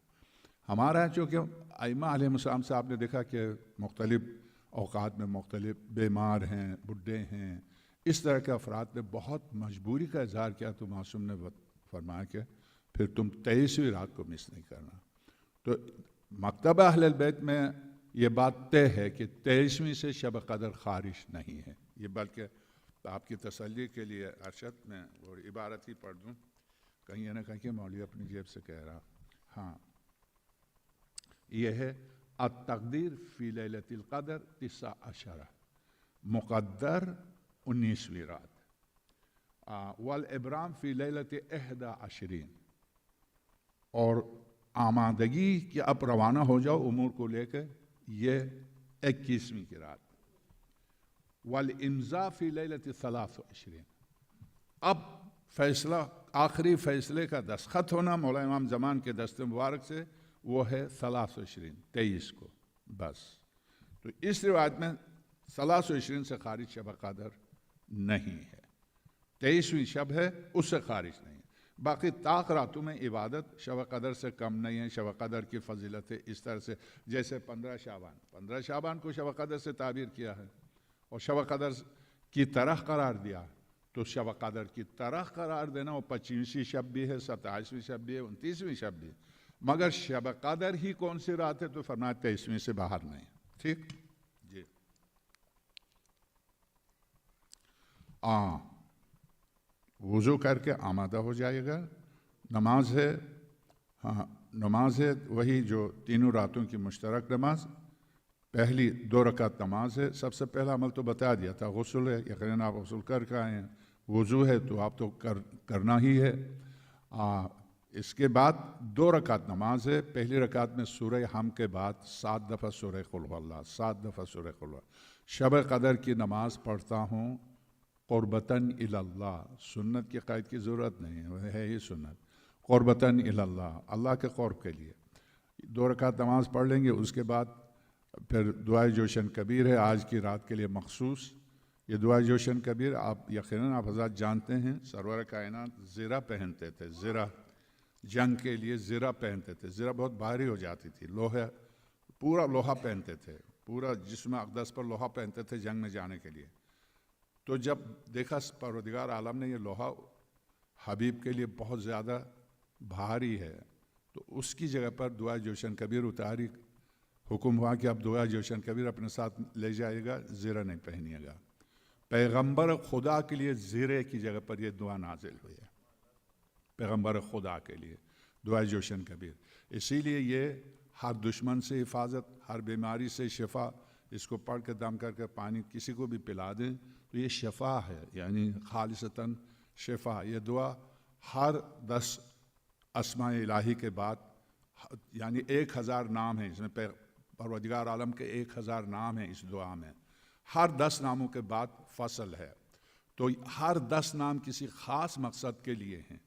ہمارا چونکہ ائمہ علیہ السلام سے آپ نے دیکھا کہ مختلف اوقات میں مختلف بیمار ہیں، بڈھے ہیں، اس طرح کے افراد نے بہت مجبوری کا اظہار کیا تو معصوم نے فرمایا کہ پھر تم 23ویں رات کو مس نہیں کرنا. تو مکتبہ اہل البیت میں یہ بات طے ہے کہ 23ویں سے شب قدر خارج نہیں ہے. یہ بلکہ آپ کی تسلی کے لیے ارشد میں وہ عبارت ہی پڑھ دوں، کہیں یہ نہ کہیں کہ مولوی اپنی جیب سے کہہ رہا. ہاں یہ ہے التقدیر فی لیلۃ القدر 19 مقدر 19ویں رات. والابرام فی لیلۃ 21 اور آمادگی کہ اب روانہ ہو جاؤ امور کو لے کے، یہ 21ویں کی رات. والامضاء فی لیلۃ 23 اب فیصلہ آخری فیصلے کا دستخط ہونا مولا امام زمان کے دست مبارک سے، وہ ہے 23 کو بس۔ تو اس روایت میں 23 سے خارج شب قدر نہیں ہے، 23ویں شب ہے اس سے خارج نہیں ہے۔ باقی طاق راتوں میں عبادت شب قدر سے کم نہیں ہے۔ شب قدر کی فضیلت اس طرح سے، جیسے 15 شعبان کو شب قدر سے تعبیر کیا ہے اور شب قدر کی طرح قرار دیا، تو شب قدر کی طرح قرار دینا وہ 25ویں شب بھی ہے، 27ویں شب بھی ہے، 29ویں شب بھی ہے، مگر شب قدر ہی کون سی رات ہے تو فرمایا 23ویں سے باہر نہیں۔ ٹھیک جی، وضو کر کے آمادہ ہو جائے گا۔ نماز ہے، نماز ہے وہی جو تینوں راتوں کی مشترک نماز، پہلی 2 رکعت نماز ہے۔ سب سے پہلا عمل تو بتا دیا تھا، غسل ہے، یقیناً آپ غسل کر کے آئے ہیں۔ وضو ہے تو آپ تو کرنا ہی ہے۔ اس کے بعد 2 رکعت نماز ہے۔ پہلی رکعت میں سورہ حم کے بعد 7 دفعہ سورہ قل هو اللہ، 7 دفعہ سورہ قل هو اللہ۔ شب قدر کی نماز پڑھتا ہوں قربتاً الی اللہ، سنت کی قید کی ضرورت نہیں ہے، وہ ہے ہی سنت، قربتاً الی اللہ، اللہ کے قرب کے لیے 2 رکعت نماز پڑھ لیں گے۔ اس کے بعد پھر دعائے جوشن کبیر ہے آج کی رات کے لیے مخصوص۔ یہ دعائے جوشن کبیر آپ یقیناً آپ حضرات جانتے ہیں، سرور کائنات زرہ پہنتے تھے، زرہ جنگ کے لیے زرہ پہنتے تھے۔ زرہ بہت بھاری ہو جاتی تھی، لوہے، پورا لوہا پہنتے تھے، پورا جسم اقدس پر لوہا پہنتے تھے جنگ میں جانے کے لیے۔ تو جب دیکھا پروردگار عالم نے یہ لوہا حبیب کے لیے بہت زیادہ بھاری ہے، تو اس کی جگہ پر دعائے جوشن کبیر اتاری، حکم ہوا کہ اب دعائے جوشن کبیر اپنے ساتھ لے جائے گا، زرہ نہیں پہنیے گا۔ پیغمبر خدا کے لیے زرے کی جگہ پر یہ دعا نازل ہوئی ہے، پیغمبر خدا کے لیے دعائے جوشن کبیر۔ اسی لیے یہ ہر دشمن سے حفاظت، ہر بیماری سے شفا، اس کو پڑھ کے دم کر کے پانی کسی کو بھی پلا دیں تو یہ شفا ہے، یعنی خالصتاً شفا۔ یہ دعا ہر 10 اسماء الہی کے بعد، یعنی 1000 نام ہیں اس میں، پروردگار عالم کے 1000 نام ہیں اس دعا میں، ہر 10 ناموں کے بعد فصل ہے، تو ہر 10 نام کسی خاص مقصد کے لیے ہیں۔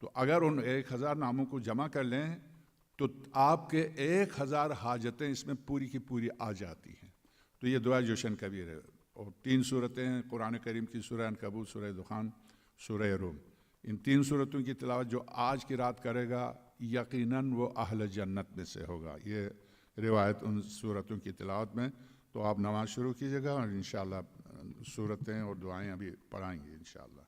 تو اگر ان 1000 ناموں کو جمع کر لیں تو آپ کے 1000 حاجتیں اس میں پوری کی پوری آ جاتی ہیں۔ تو یہ دعا جوشن کبیر ہے، اور 3 صورتیں ہیں قرآن کریم کی، سورہ عنکبوت، سورہ دخان، سورہ روم۔ ان 3 صورتوں کی تلاوت جو آج کی رات کرے گا یقیناً وہ اہل جنت میں سے ہوگا، یہ روایت ان صورتوں کی تلاوت میں۔ تو آپ نماز شروع کیجیے گا اور انشاءاللہ صورتیں اور دعائیں ابھی پڑھائیں گے انشاءاللہ۔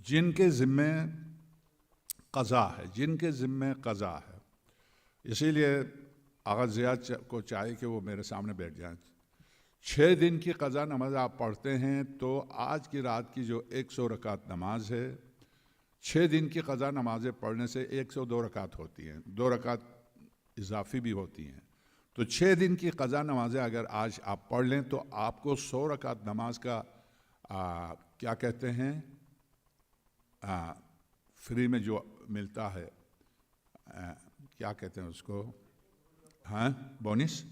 جن کے ذمے قضا ہے، جن کے ذمے قضا ہے، اسی لیے آغا زیاد کو چاہیے کہ وہ میرے سامنے بیٹھ جائیں۔ 6 دن کی قضا نماز آپ پڑھتے ہیں تو آج کی رات کی جو 100 رکعت نماز ہے، 6 دن کی قضا نمازیں پڑھنے سے 102 رکعت ہوتی ہیں، 2 رکعت اضافی بھی ہوتی ہیں۔ تو 6 دن کی قضا نمازیں اگر آج آپ پڑھ لیں تو آپ کو 100 رکعت نماز کا کیا کہتے ہیں، فری میں جو ملتا ہے، کیا کہتے ہیں اس کو، بونس،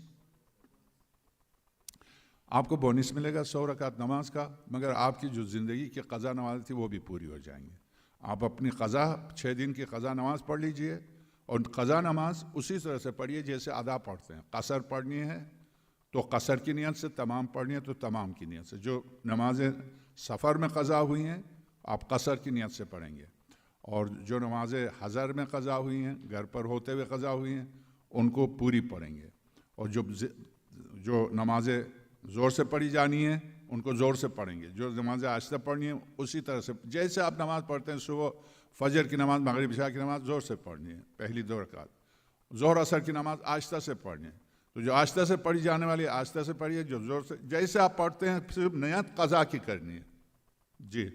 آپ کو بونس ملے گا 100 رکعت نماز کا، مگر آپ کی جو زندگی کی قضا نماز تھی وہ بھی پوری ہو جائیں گے۔ آپ اپنی قضا 6 دن کی قضا نماز پڑھ لیجئے، اور قضا نماز اسی طرح سے پڑھیے جیسے ادا پڑھتے ہیں۔ قصر پڑھنی ہے تو قصر کی نیت سے، تمام پڑھنی ہے تو تمام کی نیت سے۔ جو نمازیں سفر میں قضا ہوئی ہیں آپ قصر کی نیت سے پڑھیں گے، اور جو نمازیں حضر میں قضا ہوئی ہیں، گھر پر ہوتے ہوئے قضا ہوئی ہیں، ان کو پوری پڑھیں گے۔ اور جو نمازیں زور سے پڑھی جانی ہیں ان کو زور سے پڑھیں گے، جو نمازیں آہستہ پڑھنی ہیں اسی طرح سے، جیسے آپ نماز پڑھتے ہیں صبح فجر کی نماز، مغرب عشاء کی نماز زور سے پڑھنی ہے، پہلی 2 رکعت، ظہر عصر کی نماز آہستہ سے پڑھنی ہے۔ تو جو آہستہ سے پڑھی جانے والی آہستہ سے پڑھیے، جو زور سے، جیسے آپ پڑھتے ہیں صرف نیت قضا کی کرنی ہے۔ جی